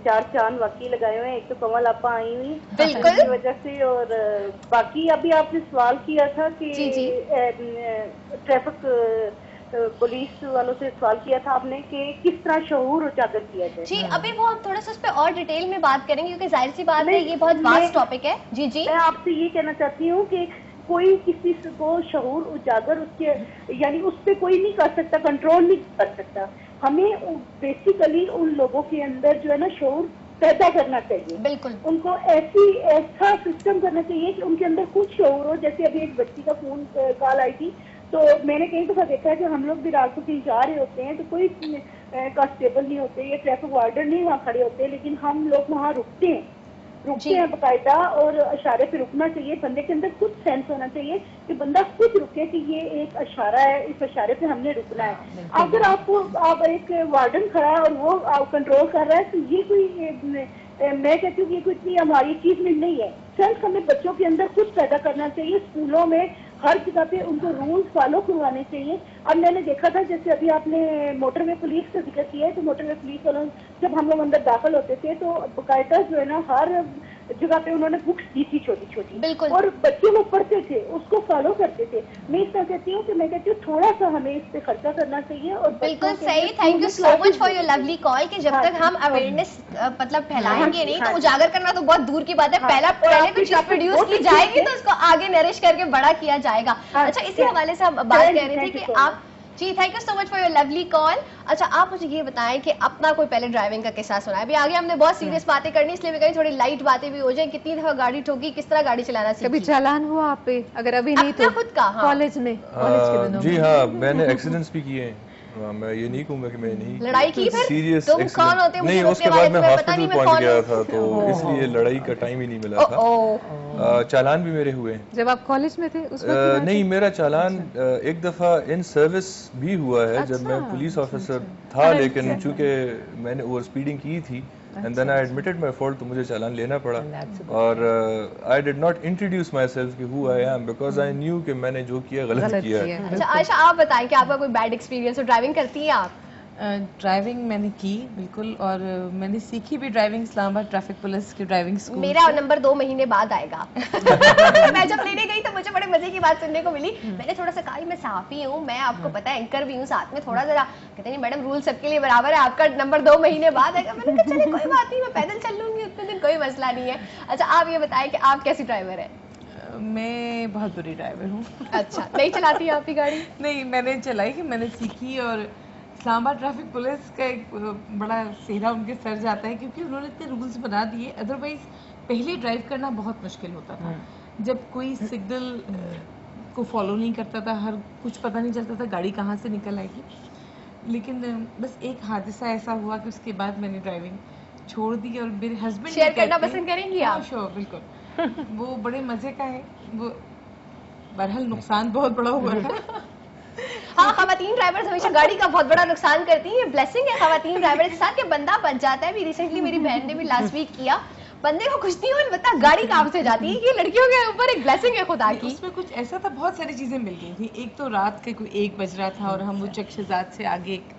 4 चांद वाकई लगाए हुए हैं। एक तो कमल आपा आई हुई बिल्कुल की वजह से, और बाकी अभी आपने सवाल किया था कि ट्रैफिक पुलिस वालों से सवाल किया था आपने कि किस तरह शऊर उजागर किया जाए। जी अभी वो हम थोड़ा सा उस पर और डिटेल में बात करेंगे, क्योंकि जाहिर सी बात है ये बहुत वास्ट टॉपिक है। जी जी, मैं आपसे ये कहना चाहती हूँ कि कोई किसी को शऊर उजागर उसके यानी उस पर कोई नहीं कर सकता, कंट्रोल नहीं कर सकता। हमें बेसिकली उन लोगों के अंदर जो है ना शऊर पैदा करना चाहिए। बिल्कुल, उनको ऐसा सिस्टम करना चाहिए कि उनके अंदर कुछ शऊर हो। जैसे अभी एक बच्ची का फोन कॉल आई थी, तो मैंने कई दफा देखा है कि हम लोग भी रात को कहीं जा रहे होते हैं तो कोई कांस्टेबल नहीं होते या ट्रैफिक वार्डर नहीं वहाँ खड़े होते, लेकिन हम लोग वहाँ रुकते हैं बाकायदा, और इशारे पे रुकना चाहिए। बंदे के अंदर खुद सेंस होना चाहिए कि बंदा खुद रुके कि ये एक इशारा है, इस इशारे पे हमने रुकना है। अगर आप एक वार्डन खड़ा है और वो कंट्रोल कर रहा है तो ये कोई मैं कहती हूँ ये कोई इतनी हमारी चीज में नहीं है। सेंस हमें बच्चों के अंदर खुद पैदा करना चाहिए। स्कूलों में हर जगह पे उनको रूल्स फॉलो करवाने चाहिए। अब मैंने देखा था, जैसे अभी आपने मोटरवे पुलिस का जिक्र किया है, तो मोटरवे पुलिस वालों जब हम लोग अंदर दाखिल होते थे तो बाकायदा जो है ना हर जगह पे उन्होंने बुक्स दी थी छोटी छोटी, और बच्चे लोग पढ़ते थे, उसको फॉलो करते थे। मैं इस तरह कहती हूँ कि मैं कहती हूँ थोड़ा सा हमें इस पे खर्चा करना चाहिए। और बिल्कुल सही, thank you so much for your lovely call कि जब तक हम अवेयरनेस मतलब फैलाएंगे नहीं तो उजागर करना तो बहुत दूर की बात है। पहले कोई चीज प्रोड्यूस की जाएगी तो उसको आगे नरिश करके बड़ा किया जाएगा। अच्छा इसी हवाले से हम बात कर रहे थे कि आप जी, thank you so much for your lovely call. अच्छा आप मुझे ये बताएं कि अपना कोई पहले ड्राइविंग का किस्सा सुना है? अभी आगे हमने बहुत सीरियस बातें करनी, इसलिए मैं कहीं थोड़ी लाइट बातें भी हो जाए। कितनी दफा गाड़ी ठोकी, किस तरह गाड़ी चलाना सीखी? कभी चालान हुआ आप पे? अगर अभी नहीं तो खुद का कॉलेज में, कॉलेज के दिनों जी हाँ, मैंने एक्सीडेंट्स भी किए हैं। मैं ये नहीं कहूँगा कि मैं नहीं लड़ाई की फिर सीरियस तुम कौन होते? नहीं, उसके बाद मैं हॉस्पिटल पहुंच गया था, तो इसलिए लड़ाई का टाइम ही नहीं मिला था। चालान भी मेरे हुए। जब आप कॉलेज में थे उस वक्त? नहीं, मेरा चालान एक दफा इन सर्विस भी हुआ है जब मैं पुलिस ऑफिसर था, लेकिन चूंकि मैंने ओवर स्पीडिंग की थी and then I admitted my fault, तो मुझे चालान लेना पड़ा। और I did not introduce myself कि who I am because I knew कि मैंने जो किया गलत किया है। अच्छा आयशा आप बताएं कि आपका कोई बैड एक्सपीरियंस हो? ड्राइविंग करती हैं आप? ड्राइविंग मैंने की बिल्कुल, और मैंने सीखी भी ड्राइविंग इस्लामाबाद ट्रैफिक पुलिस के ड्राइविंग स्कूल। मेरा नंबर 2 महीने बाद आएगा। मैं जब लेने गई तो मुझे बड़े मजे की बात सुनने को मिली। मैंने थोड़ा सा कहा मैं साफी हूँ, मैं आपको पता है एंकर भी हूँ साथ में, थोड़ा जरा कहते नहीं मैडम रूल सबके लिए बराबर है, आपका नंबर 2 महीने बाद आएगा। मैंने कहा चलिए कोई बात नहीं, मैं पैदल चल लूंगी, उतने दिन कोई मसला नहीं है। अच्छा आप ये बताएं कि आप कैसी ड्राइवर है? میں بہت بری ڈرائیور ہوں. اچھا نہیں چلاتی ہیں آپ کی گاڑی؟ نہیں میں نے چلائی کہ میں نے سیکھی, اور اسلام آباد ٹریفک پولیس کا ایک بڑا سہرا ان کے سر جاتا ہے کیونکہ انہوں نے اتنے رولز بنا دیے. ادروائز پہلے ڈرائیو کرنا بہت مشکل ہوتا تھا جب کوئی سگنل کو فالو نہیں کرتا تھا, ہر کچھ پتہ نہیں چلتا تھا گاڑی کہاں سے نکل آئے گی. لیکن بس ایک حادثہ ایسا ہوا کہ اس کے بعد میں نے ڈرائیونگ چھوڑ دی, اور میرے ہسبینڈ شیئر کرنا پسند کریں گی آپ؟ شور بالکل, وہ بڑے مزے کا ہے. وہ بہرحال نقصان بہت بڑا ہوا تھا. ہاں خواتین ڈرائیورز ہمیشہ گاڑی کا بہت بڑا نقصان کرتی ہیں. یہ بلیسنگ ہے خواتین ڈرائیور کے ساتھ کہ بندہ بچ جاتا ہے. ابھی ریسنٹلی میری بہن نے بھی لاسٹ ویک کیا, بندے کو کچھ نہیں ہو البتہ گاڑی کام سے جاتی ہے. یہ لڑکیوں کے اوپر ایک بلیسنگ ہے خدا کی. اس میں کچھ ایسا تھا, بہت ساری چیزیں مل گئی تھی. ایک تو رات کے کوئی 1 بج رہا تھا اور ہم وہ چک شہزاد سے آگے ایک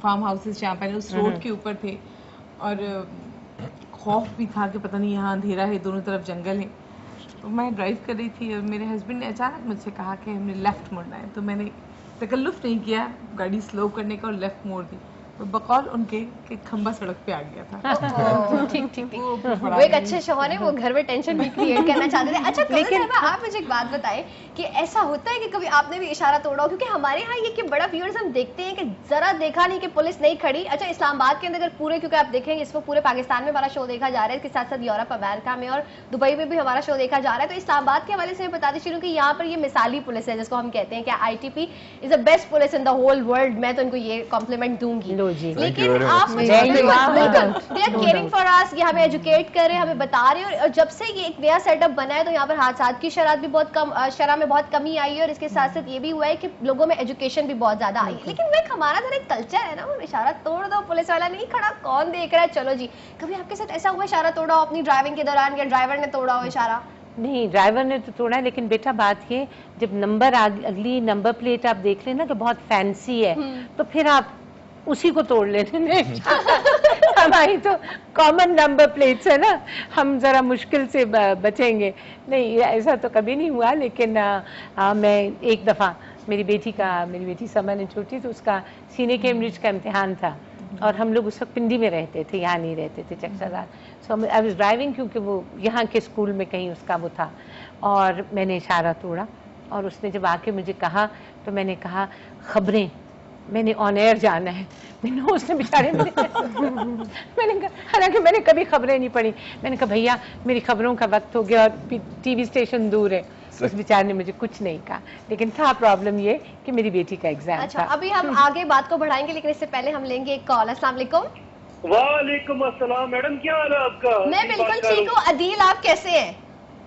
فارم ہاؤسز جہاں پہ اس روڈ کے اوپر تھے, اور خوف بھی تھا کہ پتہ نہیں یہاں اندھیرا ہے, دونوں طرف جنگل ہے. تو میں ڈرائیو کر رہی تھی اور میرے ہسبینڈ نے اچانک مجھ سے کہا کہ ہم نے لیفٹ مڑنا ہے. تو میں نے تکلف نہیں کیا گاڑی سلو کرنے کا اور لیفٹ موڑ دی. تو بقول ان کے کہ کھمبا سڑک پہ آ گیا تھا. ٹھیک ٹھیک, وہ ایک اچھے شوہر ہیں, وہ گھر میں ٹینشن بھی کریٹ کرنا چاہتے تھے. اچھا لیکن آپ مجھے ایک بات بتائیں کہ ایسا ہوتا ہے کہ کبھی آپ نے بھی اشارہ توڑا ہو؟ کیونکہ ہمارے یہاں یہ کہ بڑا ویورز ہم دیکھتے ہیں کہ ذرا دیکھا نہیں کہ پولیس نہیں کھڑی. اچھا اسلام آباد کے اندر اگر پورے, کیونکہ آپ دیکھیں اس وقت پورے پاکستان میں ہمارا شو دیکھا جا رہا ہے, اس کے ساتھ ساتھ یورپ امریکہ میں اور دبئی میں بھی ہمارا شو دیکھا جا رہا ہے. تو اسلام آباد کے حوالے سے میں بتاتی چلوں کہ یہاں پر یہ مثالی پولیس ہے جس کو ہم کہتے ہیں کہ I T P is the best police in the whole world. میں تو ان کو یہ کمپلیمنٹ دوں گی. لیکن آپ کیئرنگ فار اس, یہ ہمیں ایجوکیٹ کر رہے ہیں, ہمیں بتا رہے ہیں. اور جب سے یہ ایک نیا سیٹ اپ بنا ہے تو یہاں پر حادثات کی شرح بھی بہت کم, شرح میں بہت کمی آئی ہے. اور اس کے ساتھ ساتھ یہ بھی ہوا ہے کہ لوگوں میں ایجوکیشن بھی بہت زیادہ آئی ہے. لیکن وہ ایک ہمارا ذرا ایک کلچر ہے نا, اشارہ توڑ دو, پولیس والا نہیں کھڑا, کون دیکھ رہا ہے, چلو جی. کبھی آپ کے ساتھ ایسا ہوا اشارہ توڑا ہو اپنی ڈرائیونگ کے دوران, یا ڈرائیور نے توڑا ہو اشارہ؟ نہیں, ڈرائیور نے تو توڑا ہے, لیکن بیٹا بات یہ جب نمبر اگلی نمبر پلیٹ آپ دیکھ لیں نا تو بہت فینسی ہے, تو پھر آپ اسی کو توڑ لینے. ہماری تو کامن نمبر پلیٹس ہے نا, ہم ذرا مشکل سے بچیں گے. نہیں ایسا تو کبھی نہیں ہوا. لیکن میں ایک دفعہ میری بیٹی سما نے چھوٹی, تو اس کا سینے کیمبرج کا امتحان تھا, اور ہم لوگ اس وقت پنڈی میں رہتے تھے, یہاں نہیں رہتے تھے چک شہزاد. سو آئی واز ڈرائیونگ, کیونکہ وہ یہاں کے اسکول میں کہیں اس کا وہ تھا, اور میں نے اشارہ توڑا. اور اس نے جب آ کے مجھے کہا تو میں نے کہا خبریں, میں نے آن ایئر جانا ہے. اس نے بیچارے میں نے کہا, حالانکہ میں نے کبھی خبریں نہیں پڑھی, میں نے کہا بھیا میری خبروں کا وقت ہو گیا اور ٹی وی اسٹیشن دور ہے. اس بیچارے نے مجھے کچھ نہیں کہا, لیکن تھا پرابلم یہ کہ میری بیٹی کا ایگزام تھا. ابھی ہم آگے بات کو بڑھائیں گے, لیکن اس سے پہلے ہم لیں گے ایک کال. السلام علیکم. وعلیکم السلام میڈم, کیا حال ہے آپ کا؟ میں بالکل ٹھیک ہوں. عدیل آپ کیسے ہیں؟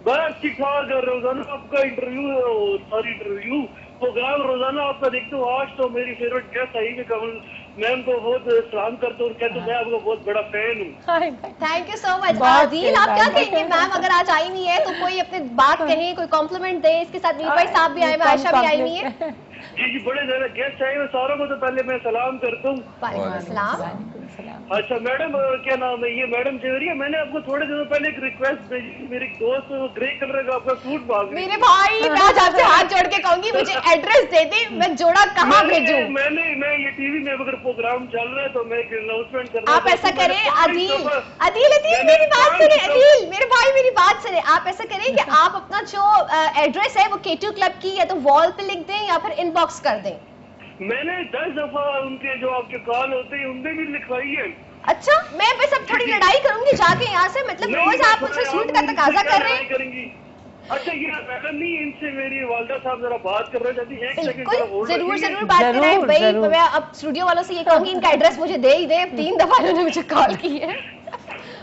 بس ٹھیک ٹھاک. روزانہ آپ کا انٹرویو پروگرام روزانہ آپ کا دیکھتا ہوں. آج تو میری فیوریٹ گیسٹ آئی کہ کمل میم کو بہت سلام کرتا ہوں, کہتا ہوں میں آپ کا بہت بڑا فین ہوں. تھینک یو سو مچ. عدیل آپ کیا کہیں گے؟ میم اگر آج آئی نہیں ہے تو کوئی اپنی بات کہیں, کوئی کمپلیمنٹ دیں. اس کے ساتھ میر بھائی صاحب بھی آئے ہوئے, عائشہ بھی آئی ہوئی ہے. جی بڑے زیادہ گیسٹ آئے ہوئے, ساروں کو تو پہلے میں سلام کرتا ہوں. وعلیکم السلام. اچھا میڈم, کیا نام ہے یہ میڈم جوہریہ, میں نے آپ کو تھوڑے دنوں پہلے ایک ریکویسٹ بھیجی. میری دوست گرے کلر کا آپ کا سوٹ مانگ رہی. میرے بھائی میں آج آپ سے ہاتھ جوڑ کے کہوں گی مجھے ایڈریس دے دیں, میں جوڑا کہاں بھیجوں. میں یہ ٹی وی میں اگر پروگرام چل رہا ہے تو میں ایک اناؤنسمنٹ کر رہا ہوں. آپ ایسا کریں عدیل میری بات سنیں. عدیل میرے بھائی میری بات سنیں. آپ ایسا کریں کہ آپ اپنا جو ایڈریس ہے وہ K2 کلب کی یا تو وال پہ لکھ دیں یا پھر ان باکس کر دیں. میں نے 10 دفعہ ان کے جو آپ کے کال ہوتے ہیں ان میں بھی لکھوائی ہے. اچھا میں بس اب تھوڑی لڑائی کروں گی جا کے یہاں سے, مطلب روز آپ مجھ سے سوٹ کا تقاضا کر رہے ہیں. اچھا یہ میڈم نہیں, ان سے میری والدہ صاحب ذرا بات کر رہے جاتی ہیں. بالکل ضرور بات کریں بھائی. میں اب اسٹوڈیو والوں سے یہ کہوں گی ان کا ایڈریس مجھے دے ہی دیں. 3 دفعہ انہوں نے مجھے کال کی ہے,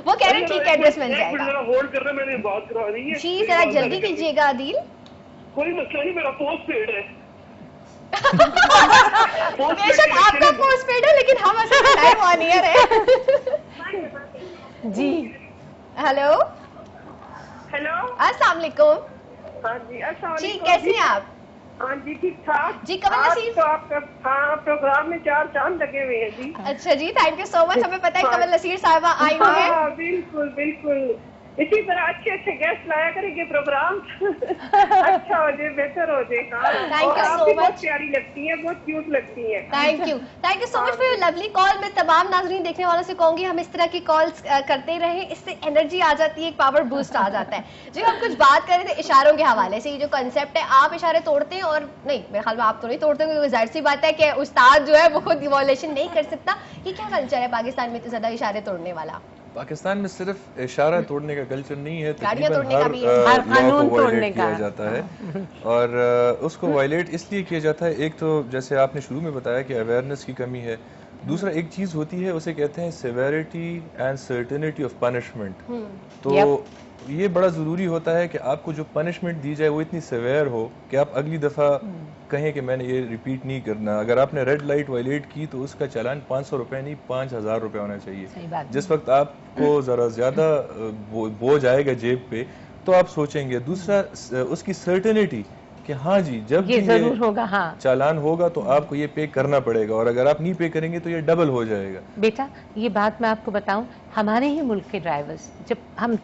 وہ کہہ رہے ہیں ٹھیک ایڈریس مل جائے گا. ہولڈ کر رہے, میں نے بات کرانی ہے. جی ذرا جلدی کیجیے گا عدیل. کوئی مسئلہ نہیں, میرا پوسٹ پیڈ ہے. بے شک آپ کا پوسٹ پیڈ ہے, لیکن ہم اصل میں لائیو آن ایئر ہیں. جی ہیلو ہیلو, السلام علیکم. ہاں جی السلام جی علیکم. کیسی ہیں آپ؟ ہاں جی ٹھیک ٹھاک. جی کمل نصیر. تو آپ کا پروگرام میں 4 چاند لگے ہوئے ہیں جی. اچھا جی تھینک یو سو مچ. ہمیں پتہ ہے کمل نصیر صاحبہ آئی ہوئی ہیں. بالکل بالکل. इसी तरह अच्छे अच्छे गेस्ट लाया करेंगे, प्रोग्राम अच्छा हो जाए, बेहतर हो जाए। Thank और you आप so भी बहुत much. प्यारी लगती हैं, बहुत क्यूट लगती हैं। Thank you so much for your lovely call. मैं तमाम नाज़रीन देखने वालों से कहूंगी हम इस तरह की कॉल्स करते रहें, इससे एनर्जी आ जाती है, एक पावर बूस्ट आ जाता है। जी हम कुछ बात कर रहे थे इशारों के हवाले से, ये जो कंसेप्ट है, आप इशारे तोड़ते हैं और नहीं, मेरे ख्याल में आप तो नहीं तोड़ते, क्योंकि जाहिर सी बात है कि उस्ताद जो है वो खुद वॉयलेशन नहीं कर सकता। ये क्या कल्चर है पाकिस्तान में इतने ज्यादा इशारे तोड़ने वाला? पाकिस्तान में सिर्फ इशारा तोड़ने का कल्चर नहीं है, गाड़ियां तकरीबन तोड़ने का हर भी है। हर लॉ कानून को तोड़ने वायलेट का। किया जाता है और उसको वायलेट इसलिए किया जाता है, एक तो जैसे आपने शुरू में बताया कि अवेयरनेस की कमी है, दूसरा एक चीज़ होती है उसे कहते हैं severity and certainty of punishment. तो ये बड़ा ज़रूरी होता है कि आपको जो पनिशमेंट दी जाए वो इतनी सेवेयर हो कि आप अगली दफ़ा कहें कि मैंने ये रिपीट नहीं करना। अगर आपने रेड लाइट वायलेट की तो उसका चालान 500 रुपये नहीं 5000 रुपये होना चाहिए। जिस वक्त आपको ज़रा ज़्यादा बोझ आएगा जेब पे तो आप सोचेंगे। दूसरा उसकी सर्टेनिटी कि हाँ जी जब ये भी जरूर होगा, हाँ चालान होगा तो आपको ये पे करना पड़ेगा और अगर आप नहीं पे करेंगे तो ये डबल हो जाएगा। बेटा ये बात मैं आपको बताऊं, हमारे ही मुल्क के ड्राइवर्स, जब हम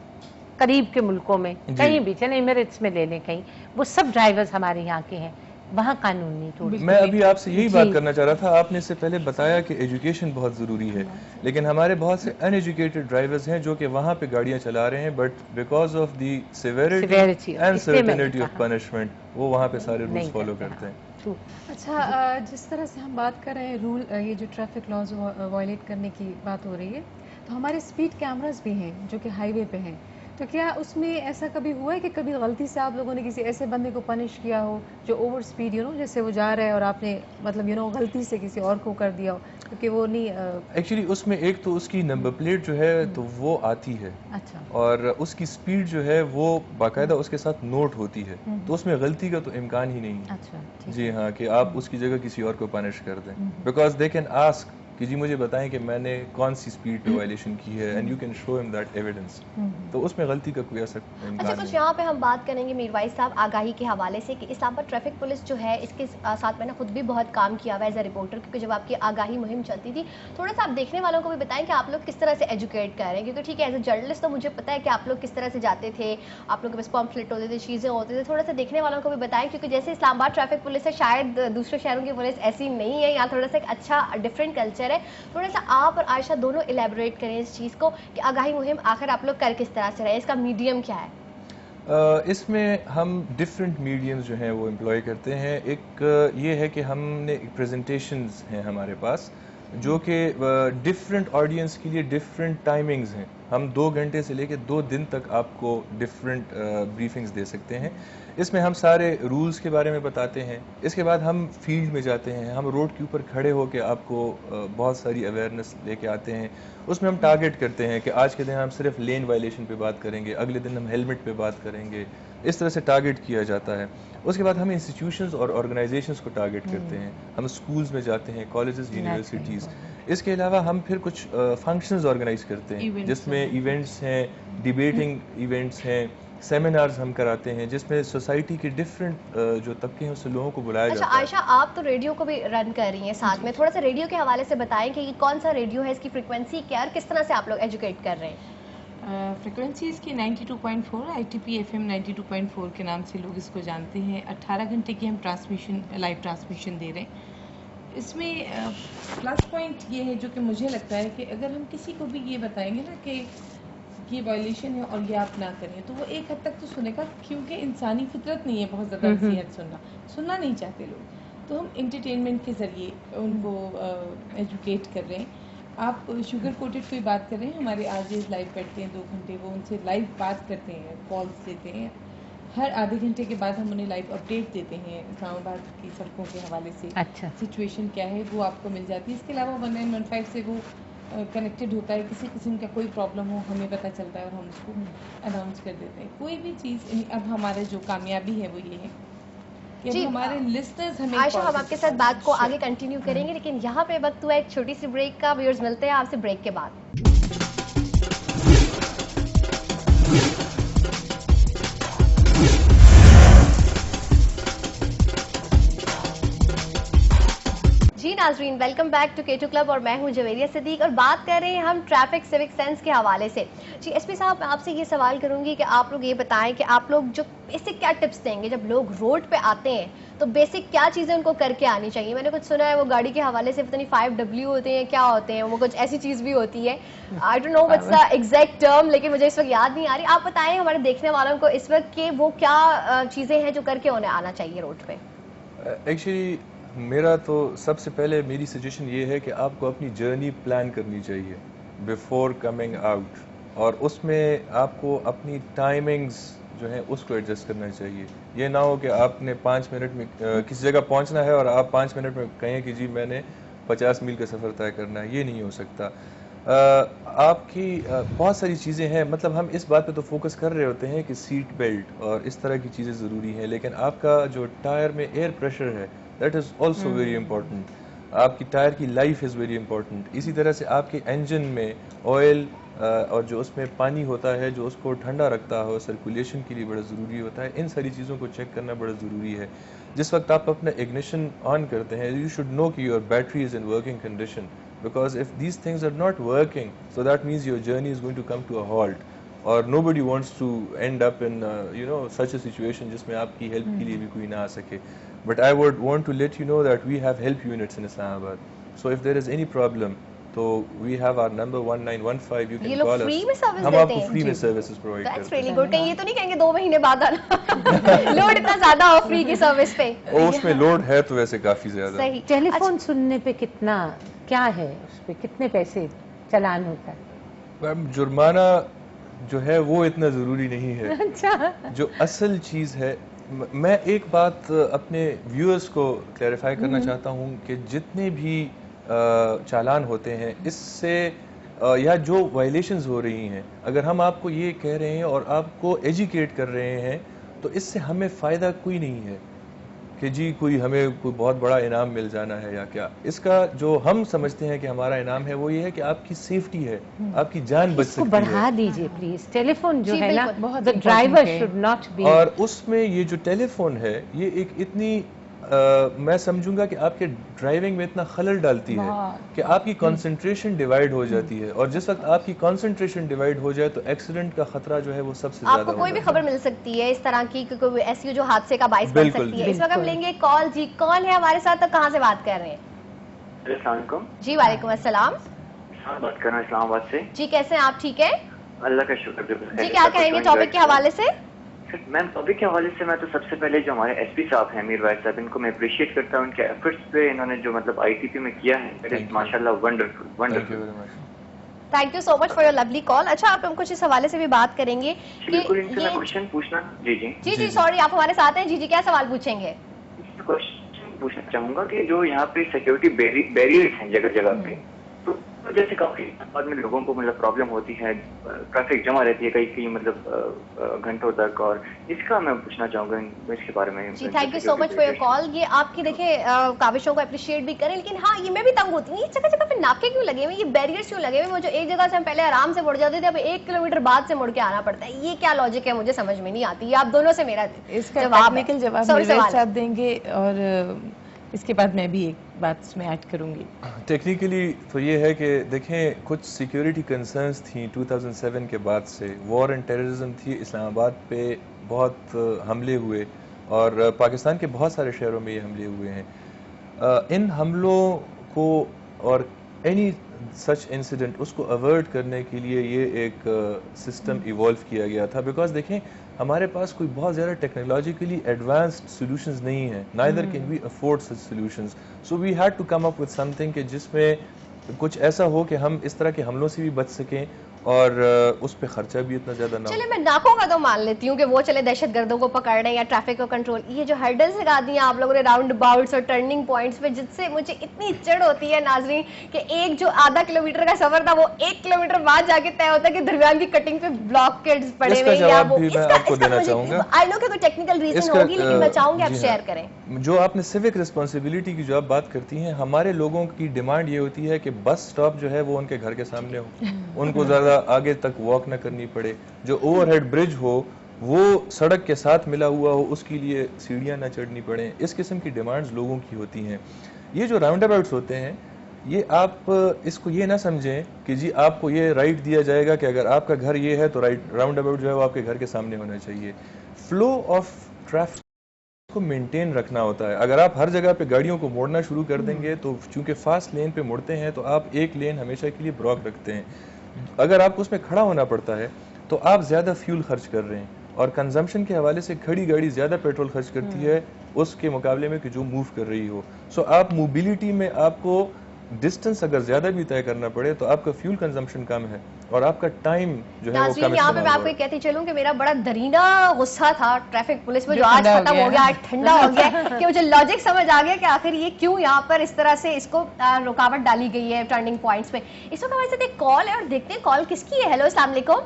करीब के मुल्कों में कहीं भी चले, एमिरेट्स में ले लें कहीं, वो सब ड्राइवर्स हमारे यहाँ के हैं, वहाँ कानून नहीं तोड़ते। मैं अभी आपसे यही बात करना चाह रहा था, आपने इससे पहले बताया कि एजुकेशन बहुत ज़रूरी है, लेकिन हमारे बहुत से अनएजुकेटेड ड्राइवर्स हैं जो कि वहाँ पे गाड़ियाँ चला रहे हैं, but because of the severity and certainty of punishment वो वहाँ पे सारे रूल्स फॉलो करते हैं। अच्छा, जिस तरह से हम बात कर रहे हैं रूल, ये जो ट्रैफिक लॉज वायलेट करने की बात हो रही है, तो हमारे स्पीड कैमरास भी हैं जो कि हाईवे पे हैं, तो क्या उसमें ऐसा कभी हुआ है कि कभी गलती से आप लोगों ने किसी ऐसे बंदे को पनिश किया हो जो ओवर स्पीड जैसे वो जा रहा है और आपने मतलब गलती से किसी और को कर दिया हो, क्योंकि वो नहीं एक्चुअली उसमें एक तो उसकी नंबर प्लेट जो है तो वो आती है, अच्छा, और उसकी स्पीड जो है वो बाकायदा उसके साथ नोट होती है, तो उसमें गलती का तो इम्कान ही नहीं है। अच्छा, जी हाँ, कि आप उसकी जगह किसी और को पनिश कर दें, बिकॉज दे कैन आस्क कि जी मुझे बताएं कि मैंने कौन सी स्पीड पे वायलेशन की है, and you can show him that evidence, तो उसमें गलती का कोई ऐसा अच्छा, इम्कान कुछ नहीं। यहाँ पे हम बात करेंगे मीरवाइज साहब आगाही के हवाले से कि इस्लामाबाद ट्रैफिक पुलिस जो है इसके साथ मैंने खुद भी बहुत काम किया हुआ है एज अ रिपोर्टर, क्योंकि जब आपकी आगाही मुहिम चलती थी, थोड़ा सा आप देखने वालों को भी बताएं कि आप लोग किस तरह से एजुकेट कर रहे हैं, क्योंकि ठीक है एज अ जर्नलिस्ट तो मुझे पता है कि आप लोग किस तरह से जाते थे, आप लोग के पास पम्फलेट होते थे, चीज़ें होती थी, थोड़ा सा देखने वालों को भी बताएं, क्योंकि जैसे इस्लामाबाद ट्रैफिक पुलिस है शायद दूसरे शहरों की पुलिस ऐसी नहीं है, यहाँ थोड़ा सा एक अच्छा डिफरेंट कल्चर है। थोड़ा सा आप और आयशा दोनों इलेबोरेट करें इस चीज़ को कि आगाही मुहिम आखिर आप लोग कर किस तरह से रहे, इसका मीडियम क्या है? इसमें हम डिफरेंट मीडियम्स जो हैं वो एम्प्लॉय करते हैं। एक ये है कि हमने प्रेजेंटेशंस हैं हमारे पास जो कि डिफरेंट ऑडियंस के लिए डिफरेंट टाइमिंग्स हैं। हम 2 घंटे से लेकर 2 दिन तक आपको डिफरेंट ब्रीफिंग्स दे सकते हैं। इसमें हम सारे रूल्स के बारे में बताते हैं। इसके बाद हम फील्ड में जाते हैं, हम रोड के ऊपर खड़े होकर आपको बहुत सारी अवेयरनेस लेके आते हैं। उसमें हम टारगेट करते हैं कि आज के दिन हम सिर्फ लेन वायलेशन पे बात करेंगे, अगले दिन हम हेलमेट पे बात करेंगे, इस तरह से टारगेट किया जाता है। उसके बाद हम इंस्टीट्यूशंस और ऑर्गेनाइजेशंस को टारगेट करते हैं, हम स्कूल्स में जाते हैं, कॉलेजेस, यूनिवर्सिटीज़। इसके अलावा हम फिर कुछ फंक्शंस ऑर्गेनाइज करते हैं जिसमें इवेंट्स हैं, डिबेटिंग इवेंट्स हैं, सेमिनार्स हम कराते हैं जिसमें सोसाइटी के डिफरेंट जो तबके हैं उससे लोगों को बुलाया जाता है। आयशा, आप तो रेडियो को भी रन कर रही हैं साथ में, थोड़ा सा रेडियो के हवाले से बताएं कि ये कौन सा रेडियो है, इसकी फ्रीक्वेंसी क्या है, किस तरह से आप लोग एजुकेट कर रहे हैं? फ्रिक्वेंसी इसकी 92.4 ITP FM 92.4 के नाम से लोग इसको जानते हैं। 18 घंटे की हम ट्रांसमिशन, लाइव ट्रांसमिशन दे रहे हैं। इसमें प्लस पॉइंट ये है जो कि मुझे लगता है कि अगर हम किसी को भी ये बताएंगे ना कि ये वायलेशन है और ये आप ना करें, तो वो एक हद तक तो सुनेगा, क्योंकि इंसानी फितरत नहीं है बहुत ज़्यादा नसीहत सुनना नहीं चाहते लोग। तो हम इंटरटेनमेंट के ज़रिए उनको एजुकेट कर रहे हैं। आप शुगर कोटेड कोई बात कर रहे हैं, हमारे आरजेस लाइव बैठते हैं 2 घंटे, वो उनसे लाइव बात करते हैं, कॉल्स देते हैं। हर आधे घंटे के बाद हम उन्हें लाइव अपडेट देते हैं इस्लामाबाद की सड़कों के हवाले से। अच्छा, सिचुएशन क्या है वो आपको मिल जाती है। इसके अलावा 1915 से वो कनेक्टेड होता है, किसी किस्म का कोई प्रॉब्लम हो हमें पता चलता है और हम उसको अनाउंस कर देते हैं। कोई भी चीज़, अब हमारे जो कामयाबी है वो ये है कि जी, हमारे लिस्टर्स हमें आयशा, हम आपके साथ बात को आगे कंटिन्यू करेंगे, लेकिन यहाँ पे वक्त हुआ एक छोटी सी ब्रेक का। व्यूअर्स, मिलते हैं आपसे ब्रेक के बाद। जी नाजरीन, welcome back to K2 club और मैं हूं जवेरिया सिद्दीक और बात कर रहे हैं हम ट्रैफिक सिविक सेंस के हवाले से। जी एसपी साहब, मैं आपसे ये सवाल करूंगी कि आप लोग ये बताएं कि आप लोग जो बेसिक क्या टिप्स देंगे जब लोग रोड पे आते हैं, तो बेसिक क्या चीज़ें उनको करके आनी चाहिए। मैंने कुछ सुना है वो गाड़ी के हवाले से पता नहीं 5W होते हैं, क्या होते हैं वो, कुछ ऐसी चीज़ भी होती है। I don't know what's the exact term, लेकिन मुझे इस वक्त याद नहीं आ रही। आप बताएं हमारे देखने वालों को इस वक्त कि वो क्या चीज़ें हैं जो करके उन्हें आना चाहिए रोड पे। एक्चुअली मेरा तो सबसे पहले मेरी सजेशन ये है कि आपको अपनी जर्नी प्लान करनी चाहिए बिफोर कमिंग आउट, और उसमें आपको अपनी टाइमिंग्स जो है उसको एडजस्ट करना चाहिए। ये ना हो कि आपने 5 मिनट में किसी जगह पहुंचना है और आप 5 मिनट में कहें कि जी मैंने 50 मील का सफ़र तय करना है, ये नहीं हो सकता। आपकी बहुत सारी चीज़ें हैं, मतलब हम इस बात पे तो फोकस कर रहे होते हैं कि सीट बेल्ट और इस तरह की चीज़ें ज़रूरी हैं, लेकिन आपका जो टायर में एयर प्रेशर है that is also very important. आपकी टायर की लाइफ इज़ वेरी इंपॉर्टेंट। इसी तरह से आपके इंजन में ऑयल और जो उसमें पानी होता है जो उसको ठंडा रखता हो, सर्कुलेशन के लिए बड़ा ज़रूरी होता है। इन सारी चीज़ों को चेक करना बड़ा ज़रूरी है। जिस वक्त आप अपना इग्निशन ऑन करते हैं, यू शुड नो कि your battery is in working condition, because if these things are not working, so that means your journey is going to come to a halt, or nobody wants to end up in such a situation जिसमें आपकी help के लिए भी कोई ना आ सके। But I would want to let you know that we have help units in Islamabad, so if there is any problem तो we have our number 1915, you can call us। Free में service हम देते आपको हैं? Free में services provide करते हैं। That's really good। कहीं ये तो नहीं कहेंगे 2 महीने बाद आना लोड इतना ज्यादा हो फ्री की सर्विस पे। उसमें लोड है तो वैसे काफी ज्यादा। सही। टेलीफोन सुनने पे कितना क्या है, उस पे कितने पैसे चालान होता है? मैम जुर्माना जो है वो इतना ज़रूरी नहीं है। अच्छा। जो असल चीज़ है, मैं एक बात अपने व्यूअर्स को क्लैरिफाई करना चाहता हूँ कि जितने भी चालान होते हैं इससे या जो वायलेशंस हो रही हैं, अगर हम आपको ये कह रहे हैं और आपको एजुकेट कर रहे हैं तो इससे हमें फ़ायदा कोई नहीं है कि जी हमें कोई बहुत बड़ा इनाम मिल जाना है या क्या। इसका जो हम समझते हैं कि हमारा इनाम है वो ये है कि आपकी सेफ्टी है, आपकी जान बच सकती है। बढ़ा दीजिए प्लीज, टेलीफोन जो है ना, बहुत ड्राइवर शुड नॉट बी। और उसमें ये जो टेलीफोन है ये एक इतनी मैं समझूंगा कि आपके ड्राइविंग में इतना खलल डालती है कि आपकी कंसंट्रेशन डिवाइड हो जाती है, और जिस वक्त आपकी कंसंट्रेशन डिवाइड हो जाए तो एक्सीडेंट का खतरा जो है वो सबसे ज्यादा। आपको कोई भी खबर मिल सकती है इस तरह की कोई ऐसी जो हादसे का बाइस बन सकती है। इस वक्त हम लेंगे कॉल। जी कौन है हमारे साथ, तो कहाँ से बात कर रहे हैं? जी वालेकुम अस्सलाम। बात कर रहा हूँ इस्लामाबाद से। जी कैसे हैं आप, ठीक है? अल्लाह का शुक्र। जी क्या कहेंगे टॉपिक के हवाले से? मैम टॉपिक के हवाले से मैं तो सबसे पहले जो हमारे एसपी साहब हैं मीर वाइस साहब, इनको मैं अप्रिशिएट करता हूँ उनके एफर्ट्स पे। इन्होंने जो मतलब आईटीपी में किया है माशाल्लाह wonderful. Thank you so much for your lovely call. अच्छा आप हम कुछ इस हवाले से भी बात करेंगे कि बिल्कुल इनसे मैं क्वेश्चन पूछना। जी सॉरी आप हमारे साथ हैं। जी क्या सवाल पूछेंगे? क्वेश्चन पूछना चाहूंगा कि जो यहाँ पे सिक्योरिटी बैरियर्स हैं जगह जगह पे, तो जैसे काफी बाद में लोगों को मतलब प्रॉब्लम होती है, ट्रैफिक जमा रहती है कई मतलब घंटों तक, और इसका मैं पूछना चाहूंगा इसके बारे में। जी thank you so much for your call. ये आपकी देखिए काविशों को अप्रिशिएट भी करें, लेकिन हाँ ये मैं भी तंग होती हूँ, ये जगह जगह पे नाके क्यों लगे हुए, ये बैरियर्स क्यों लगे हुए? वो जो एक जगह से हम पहले आराम से मुड़ जाते थे, अब 1 किलोमीटर बाद से मुड़ के आना पड़ता है। ये क्या लॉजिक है, मुझे समझ में नहीं आती। आप दोनों से मेरा इसका टेक्निकल जवाब मीर वाइस साहब देंगे और इसके बाद मैं भी एक बात इसमें ऐड करूंगी। टेक्निकली तो ये है कि देखें कुछ सिक्योरिटी कंसर्न्स थी 2007 के बाद से, वॉर एंड टेररिज्म थी, इस्लामाबाद पे बहुत हमले हुए और पाकिस्तान के बहुत सारे शहरों में ये हमले हुए हैं। इन हमलों को और एनी सच इंसिडेंट उसको अवॉइड करने के लिए ये एक सिस्टम इवॉल्व किया गया था। बिकॉज देखें हमारे पास कोई बहुत ज़्यादा टेक्नोलॉजिकली एडवांस्ड सॉल्यूशंस नहीं है, neither can we afford such solutions, so we had to come up with something कि जिसमें कुछ ऐसा हो कि हम इस तरह के हमलों से भी बच सकें और उस पे खर्चा भी इतना ज्यादा ना हो। चले मैं नाकों का तो मान लेती हूँ कि वो चले दहशत गर्दों को पकड़ने या ट्रैफिक को कंट्रोल, ये जो हर्डल्स लगा दी हैं आप लोगों ने राउंड अबाउट्स और टर्निंग पॉइंट्स पे, जिससे मुझे इतनी चिढ़ होती है नाजरीन कि एक जो आधा किलोमीटर का सफर था वो 1 किलोमीटर बाद जाके तय होता है कि दरमियान की कटिंग पे ब्लॉकेड्स पड़े हुए या वो। आई नो कि कोई टेक्निकल रीजन होगी, लेकिन मैं चाहूंगी आप शेयर करें। जो आपने सिविक रिस्पॉन्सिबिलिटी की जो आप बात करती हैं, हमारे लोगों की डिमांड ये होती है कि बस स्टॉप जो है वो उनके घर के सामने हो, उनको ज्यादा आगे तक वॉक न करनी पड़े, जो ओवरहेड ब्रिज हो वो सड़क के साथ मिला हुआ हो, उसके लिए सीढ़ियां न चढ़नी पड़े। इस किस्म की डिमांड्स लोगों की होती हैं। یہ جو راؤنڈ اباؤٹس ہوتے ہیں یہ آپ اس کو یہ نہ سمجھیں کہ جی آپ کو یہ رائٹ دیا جائے گا کہ اگر آپ کا گھر یہ ہے تو راؤنڈ اباؤٹ جو ہے وہ آپ کے گھر کے سامنے ہونا چاہیے. فلو آف ٹریفک کو مینٹین رکھنا ہوتا ہے. اگر آپ ہر جگہ پہ گاڑیوں کو موڑنا شروع کر دیں گے تو چونکہ فاسٹ لین پہ مڑتے ہیں تو آپ ایک لین ہمیشہ کے لیے بلاک رکھتے ہیں. اگر آپ کو اس میں کھڑا ہونا پڑتا ہے تو آپ زیادہ فیول خرچ کر رہے ہیں, اور کنزمپشن کے حوالے سے کھڑی گاڑی زیادہ پیٹرول خرچ کرتی ہے اس کے مقابلے میں کہ جو موو کر رہی ہو. سو آپ موبیلٹی میں آپ کو ڈسٹنس اگر زیادہ بھی طے کرنا پڑے تو آپ کا فیول کنزمپشن کم ہے اور آپ کا ٹائم جو ہے وہ کم یہاں پہ میں آپ کو کہتی چلوں کہ میرا بڑا درینہ غصہ تھا ٹریفک پولیس میں جو آج ختم ہو گیا, آج ٹھنڈا ہو گیا کہ مجھے لاجک سمجھ آ گیا کہ آخر یہ کیوں یہاں پر اس طرح سے اس کو رکاوٹ ڈالی گئی ہے ٹرننگ پوائنٹس پہ. اس وقت ہمارے ساتھ ایک کال ہے اور دیکھتے ہیں کال کس کی ہے. ہیلو السلام علیکم.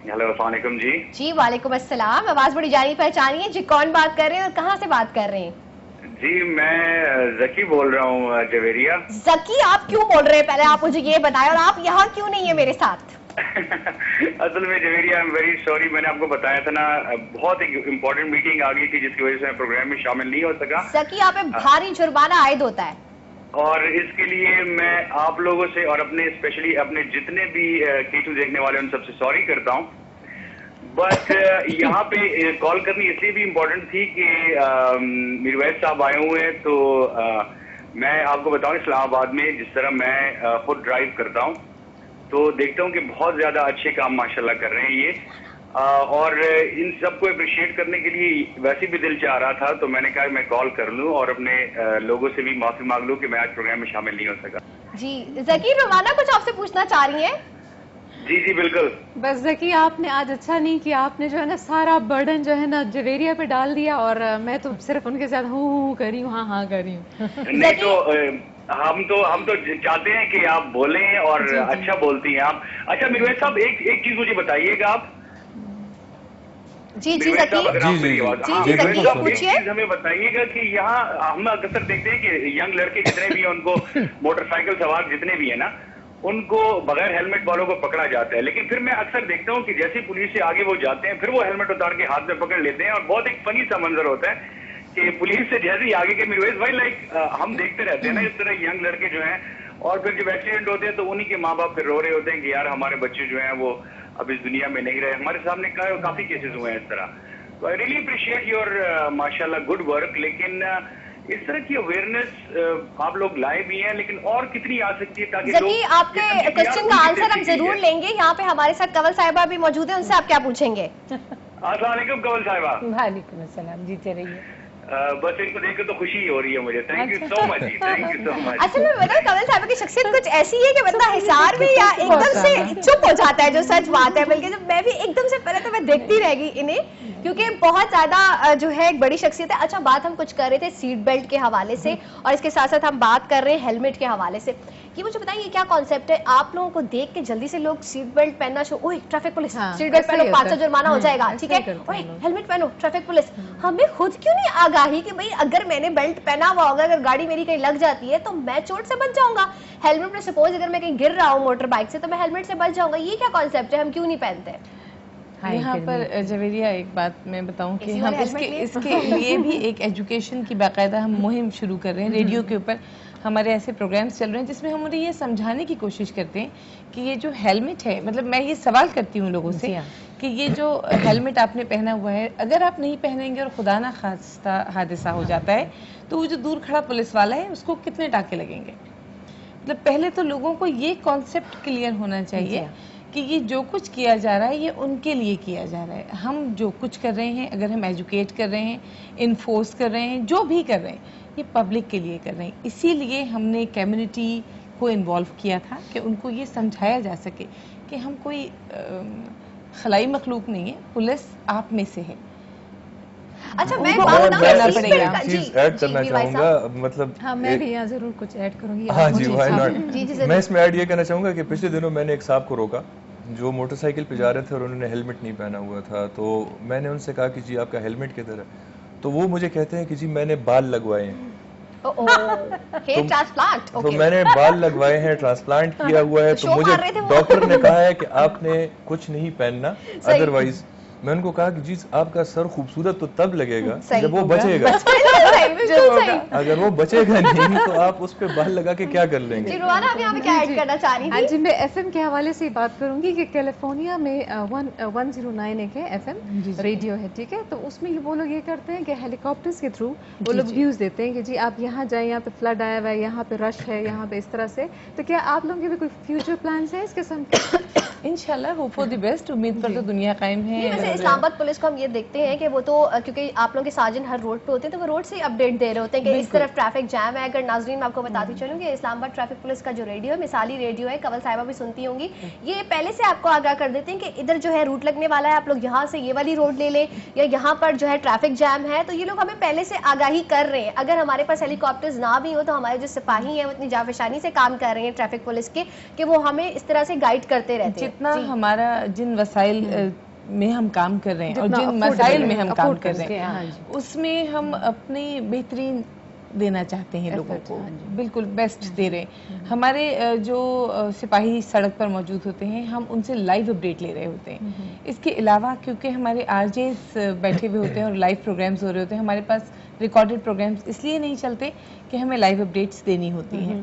ہیلو السلام علیکم. جی وعلیکم السلام. آواز بڑی جانی پہچانی ہے جی, کون بات کر رہے ہیں اور کہاں سے بات کر رہے ہیں؟ جی میں ذکی بول رہا ہوں جویریہ. ذکی آپ کیوں بول رہے ہیں پہلے آپ مجھے یہ بتائیں, اور آپ یہاں کیوں نہیں ہیں میرے ساتھ؟ اصل میں Javeria I am very sorry, میں نے آپ کو بتایا تھا نا بہت ایک امپورٹنٹ میٹنگ آ گئی تھی جس کی وجہ سے میں پروگرام میں شامل نہیں ہو سکا. ذکی آپ پہ بھاری جرمانہ عائد ہوتا ہے اور اس کے لیے میں آپ لوگوں سے اور اپنے اسپیشلی اپنے جتنے بھی K2 دیکھنے والے ان سب سے سوری کرتا ہوں. بٹ یہاں پہ کال کرنی اس لیے بھی امپورٹنٹ تھی کہ میرویس صاحب آئے ہوئے ہیں. تو میں آپ کو بتاؤں اسلام آباد میں جس طرح میں خود ڈرائیو کرتا ہوں تو دیکھتا ہوں کہ بہت زیادہ اچھے کام ماشاءاللہ کر رہے ہیں یہ, اور ان سب کو اپریشیٹ کرنے کے لیے ویسے بھی دل چاہ رہا تھا تو میں نے کہا میں کال کر لوں اور اپنے لوگوں سے بھی معافی مانگ لوں کہ میں آج پروگرام میں شامل نہیں ہو سکا. جی ذکی, رومانہ کچھ آپ سے پوچھنا چاہ رہی ہیں؟ جی بالکل. بس ذکی آپ نے آج اچھا نہیں کیا, آپ نے جو ہے نا سارا برڈن جو ہے نا جویریہ پہ ڈال دیا اور میں تو صرف ان کے ساتھ ہوں کر رہی ہوں, ہاں کر رہی ہوں. نہیں تو ہم تو چاہتے ہیں کہ آپ بولیں اور اچھا بولتی ہیں آپ. اچھا میرویس صاحب ایک چیز مجھے بتائیے گا آپ. جی ذکی ہمیں بتائیے گا کہ یہاں ہم اکثر دیکھتے ہیں کہ ینگ لڑکے جتنے بھی ہیں ان کو موٹر سائیکل سوار جتنے بھی ہیں نا ان کو بغیر ہیلمٹ والوں کو پکڑا جاتا ہے, لیکن پھر میں اکثر دیکھتا ہوں کہ جیسے پولیس سے آگے وہ جاتے ہیں پھر وہ ہیلمٹ اتار کے ہاتھ میں پکڑ لیتے ہیں اور بہت ایک فنی سا منظر ہوتا ہے کہ پولیس سے جیسے ہی آگے کے میرویس بھائی لائک ہم دیکھتے رہتے ہیں نا اس طرح ینگ لڑکے جو ہیں, اور پھر جب ایکسیڈنٹ ہوتے ہیں تو انہی کے ماں باپ پھر رو رہے ہوتے ہیں کہ یار ہمارے بچے جو ہیں وہ اب اس دنیا میں نہیں رہے. ہمارے سامنے کافی کیسز ہوئے ہیں اس طرح. تو آئی ریئلی اپریشیٹ یور ماشاءاللہ گڈ ورک, لیکن اس طرح کی اویئرنیس آپ لوگ لائے بھی ہیں لیکن اور کتنی آ سکتی ہے تاکہ ذکی آپ کے کوشچن کا آنسر ہم ضرور لیں گے. یہاں پہ ہمارے ساتھ کنول صاحبہ بھی موجود ہیں, ان سے آپ کیا پوچھیں گے؟ السلام علیکم کنول صاحبہ. وعلیکم السلام. جیتے رہیے. بس ان کو دیکھ کے تو خوشی ہو رہی ہے مجھے. Thank you so much. Thank you so much. اصل میں بتاؤ کنول صاحبہ کی شخصیت کچھ ایسی ہے کہ بندہ حصار میں یا ایک دم سے چپ ہو جاتا ہے, جو سچ بات ہے. بلکہ جب میں بھی ایک دم سے پہلے تو میں دیکھتی رہ گئی انہیں کیونکہ بہت زیادہ جو ہے ایک بڑی شخصیت ہے. اچھا بات ہم کچھ کر رہے تھے سیٹ بیلٹ کے حوالے سے اور اس کے ساتھ ساتھ ہم بات کر رہے ہیں ہیلمٹ کے حوالے سے. یہ مجھے بتائیں یہ کیا کانسیپٹ ہے؟ آپ لوگوں کو دیکھ کے جلدی سے لوگ سیٹ بیلٹ پہننا اوہ ٹریفک پولیس, سیٹ بیلٹ پہنو 500 جرمانہ ہو جائے گا, ٹھیک ہے, اوہ ہیلمٹ پہنو ٹریفک پولیس. ہمیں خود کیوں نہیں آگاہی کہ بھائی اگر میں نے بیلٹ پہنا ہوا ہوگا, اگر گاڑی میری کہیں لگ جاتی ہے تو میں چوٹ سے بچ جاؤں گا. ہیلمٹ میں سپوز اگر میں کہیں گر رہا ہوں موٹر بائک سے تو میں ہیلمٹ سے بچ جاؤں گا. یہ کیا کانسیپٹ ہے, ہم کیوں نہیں پہنتے؟ یہاں پر جویریہ ایک بات میں بتاؤں کہ ہم اس کے لیے بھی ایک ایجوکیشن کی باقاعدہ ہم مہم شروع کر رہے ہیں. ریڈیو کے اوپر ہمارے ایسے پروگرامز چل رہے ہیں جس میں ہم انہیں یہ سمجھانے کی کوشش کرتے ہیں کہ یہ جو ہیلمٹ ہے, مطلب میں یہ سوال کرتی ہوں لوگوں سے کہ یہ جو ہیلمٹ آپ نے پہنا ہوا ہے اگر آپ نہیں پہنیں گے اور خدا نہ خواستہ حادثہ ہو جاتا ہے تو وہ جو دور کھڑا پولیس والا ہے اس کو کتنے ٹانکے لگیں گے؟ مطلب پہلے تو لوگوں کو یہ کانسیپٹ کلیئر ہونا چاہیے کہ یہ جو کچھ کیا جا رہا ہے یہ ان کے لیے کیا جا رہا ہے. ہم جو کچھ کر رہے ہیں, اگر ہم ایجوکیٹ کر رہے ہیں, انفورس کر رہے ہیں, جو بھی کر رہے ہیں یہ پبلک کے لیے کر رہے ہیں. اسی لیے ہم نے کمیونٹی کو انوالو کیا تھا کہ ان کو یہ سمجھایا جا سکے کہ ہم کوئی خلائی مخلوق نہیں ہے, پولیس آپ میں سے ہے. اچھا میں چیز ایڈ کرنا چاہوں گا, مطلب میں بھی یہاں ضرور کچھ ایڈ کروں گی. ہاں جی وائی ناٹ. میں اس میں ایڈ یہ کہنا چاہوں گا کہ پچھلے دنوں میں نے ایک صاحب کو روکا جو موٹر سائیکل پہ جا رہے تھے اور انہوں نے ہیلمٹ نہیں پہنا ہوا تھا. تو میں نے ان سے کہا کہ جی آپ کا ہیلمٹ کدھر ہے؟ تو وہ مجھے کہتے ہیں کہ جی میں نے بال لگوائے ہیں. تو میں نے بال لگوائے ہیں, ٹرانسپلانٹ کیا ہوا ہے, تو مجھے ڈاکٹر نے کہا ہے کہ آپ نے کچھ نہیں پہننا, ادروائز मैं उनको कहा कि जी आपका सर खूबसूरत तो तब लगेगा सही जब वो होगा। बचेगा, बिल्कुल सही। अगर वो बचेगा नहीं तो आप उस पे बाल लगा के क्या कर जी लेंगे। रुआना आप यहाँ पे क्या ऐड करना चाह रही हाँ थी? जी, मैं एफएम के हवाले से बात करूंगी कि कैलिफोर्निया में 109 एक है एफएम रेडियो है, ठीक है। तो उसमें वो लोग ये करते हैं कि हेलीकॉप्टर्स के थ्रू वो लोग व्यूज देते हैं कि जी आप यहाँ जाएं, यहाँ पे फ्लड आया हुआ है, यहाँ पे रश है, यहाँ पे इस तरह से। तो क्या आप लोगों के भी कोई फ्यूचर प्लान्स है इस किस्म के? इंशाल्लाह, होप फॉर द बेस्ट, उम्मीद पर तो दुनिया कायम है। नहीं, वैसे इस्लामाबाद पुलिस को हम ये देखते हैं कि वो तो क्योंकि आप लोगों के साजन हर रोड पे होते हैं तो वो रोड से ही अपडेट दे रहे होते हैं कि इस तरफ ट्रैफिक जैम है। अगर नाजरीन मैं आपको बताती चलूँ कि इस्लामाबाद ट्रैफिक पुलिस का जो रेडियो है, मिसाली रेडियो है, कवल साहिबा भी सुनती होंगी, ये पहले से आपको आगाह कर देते हैं कि इधर जो है रूट लगने वाला है, आप लोग यहाँ से ये वाली रोड ले लें, या यहाँ पर जो है ट्रैफिक जैम है। तो ये लोग हमें पहले से आगाही कर रहे हैं। अगर हमारे पास हेलीकॉप्टर्स ना भी हो तो हमारे जो सिपाही हैं वो इतनी जाफिशानी से काम कर रहे हैं ट्रैफिक पुलिस के कि वो हमें इस तरह से गाइड करते रहते हैं। जितना हमारा जिन वसाइल में हम काम कर रहे हैं और जिन मसाइल में हम काम कर रहे हैं उसमें हम अपनी बेहतरीन देना चाहते हैं लोगों को, बिल्कुल बेस्ट दे रहे हैं। हमारे जो सिपाही सड़क पर मौजूद होते हैं हम उनसे लाइव अपडेट ले रहे होते हैं। इसके अलावा क्योंकि हमारे आरजेस बैठे हुए होते हैं और लाइव प्रोग्राम्स हो रहे होते हैं, हमारे पास रिकॉर्डेड प्रोग्राम्स इसलिए नहीं चलते कि हमें लाइव अपडेट्स देनी होती हैं।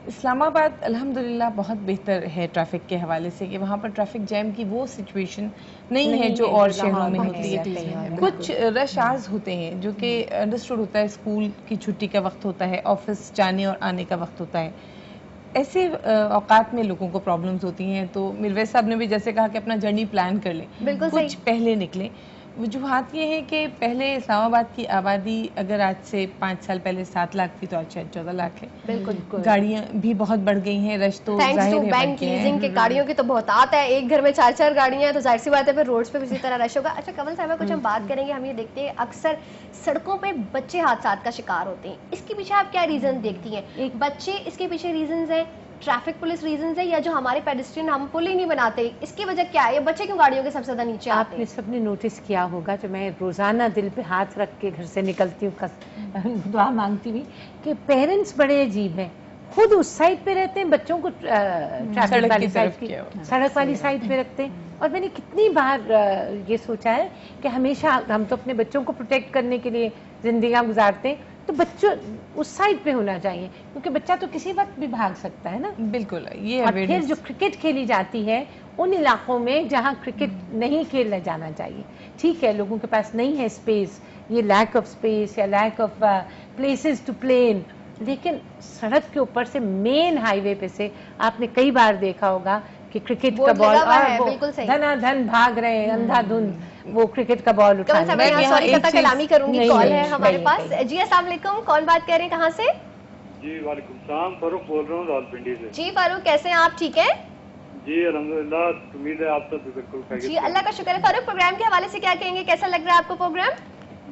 इस्लामाबाद अल्हम्दुलिल्लाह बहुत बेहतर है ट्रैफिक के हवाले से कि वहाँ पर ट्रैफिक जैम की वो सिचुएशन नहीं है जो और शहरों में होती है। कुछ रश आवर्स होते हैं जो कि अंडरस्टूड होता है, स्कूल की छुट्टी का वक्त होता है, ऑफिस जाने और आने का वक्त होता है, ऐसे औकात में लोगों को प्रॉब्लम्स होती हैं। तो मिरवैस साहब ने भी जैसे कहा कि अपना जर्नी प्लान कर लें, कुछ पहले निकलें। वजूहात ये है कि पहले इस्लामाबाद की आबादी अगर आज से 5 साल पहले 7 लाख थी तो आज शायद 14 लाख है। बिल्कुल, गाड़ियाँ भी बहुत बढ़ गई हैं, रश तो थैंक्स टू बैंक लीजिंग के गाड़ियों की तो बहुत आता है, एक घर में 4-4 गाड़ियां हैं तो जाहिर सी बात है फिर रोड्स पे भी इसी तरह रश होगा। अच्छा कमल साहब कुछ हम बात करेंगे, हम ये देखते हैं अक्सर सड़कों पे बच्चे हादसात का शिकार होते हैं, इसके पीछे आप क्या रीजन देखती हैं? बच्चे इसके पीछे रीजन है, ट्रैफिक पुलिस रीजंस है, या जो हमारे पेडेस्ट्रियन हम पुल ही नहीं बनाते, इसकी वजह क्या है? ये बच्चे क्यों गाड़ियों के सबसे ज्यादा नीचे आते हैं? आपने सबने नोटिस किया होगा, जो मैं रोजाना दिल पे हाथ रख के घर से निकलती हूँ दुआ मांगती हुई कि पेरेंट्स बड़े अजीब हैं, खुद उस साइड पे रहते हैं, बच्चों को ट्रैफिक वाली साइड की सड़क वाली साइड पे रखते हैं। और मैंने कितनी बार ये सोचा है कि हमेशा हम तो अपने बच्चों को प्रोटेक्ट करने के लिए जिंदगियां गुजारते हैं, तो बच्चों उस साइड पे होना चाहिए क्योंकि बच्चा तो किसी वक्त भी भाग सकता है ना। बिल्कुल, ये और फिर जो क्रिकेट खेली जाती है उन इलाकों में जहाँ क्रिकेट नहीं खेला जाना चाहिए, ठीक है लोगों के पास नहीं है स्पेस, ये लैक ऑफ स्पेस या lack of places to play in, लेकिन सड़क के ऊपर से मेन हाईवे पे से आपने कई बार देखा होगा कि क्रिकेट का बॉल और वो धनाधन भाग रहे हैं अंधाधुंध वो क्रिकेट का बॉल उठाने। मैं सॉरी कता कलामी करूंगी, कॉल है हमारे पास। जी अस्सलाम वालेकुम, कौन बात कर रहे हैं, कहाँ से? जी वालेकुम सलाम, फारूक बोल रहा हूँ रावलपिंडी से। जी फारूक कैसे हैं आप, ठीक है? जी अल्हम्दुलिल्लाह, उम्मीद है आप सब बिल्कुल खैरियत। जी अल्लाह का शुक्र है। फारूक प्रोग्राम के हवाले से क्या कहेंगे, कैसा लग रहा है आपको प्रोग्राम?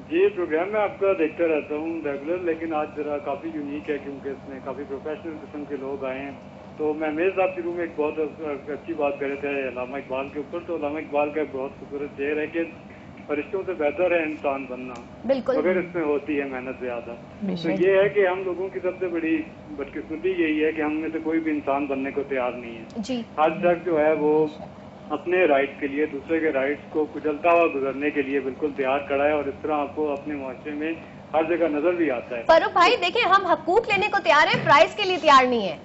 जी प्रोग्राम में आपका देखता रहता हूँ रेगुलर, लेकिन आज जरा काफी यूनिक है क्योंकि इसमें काफी प्रोफेशनल किस्म के लोग आए हैं। तो मैं मेरे साहब के रूम में एक बहुत अच्छी बात कर रहे थे अल्लामा इकबाल के ऊपर, तो अल्लामा इकबाल का एक बहुत खूबसूरत शेर है कि फरिश्तों से बेहतर है इंसान बनना, बिल्कुल, मगर इसमें होती है मेहनत ज्यादा। तो ये है कि हम लोगों की सबसे बड़ी बदकिस्मती यही है कि हम में से कोई भी इंसान बनने को तैयार नहीं है जी। हर शख्स जो है वो अपने राइट के लिए दूसरे के राइट्स को कुचलता हुआ गुजरने के लिए बिल्कुल तैयार खड़ा है, और इस तरह आपको अपने मुआशरे में हर जगह नजर भी आता है। फारूक भाई देखिए, हम हकूक लेने को तैयार है, प्राइस के लिए तैयार नहीं है।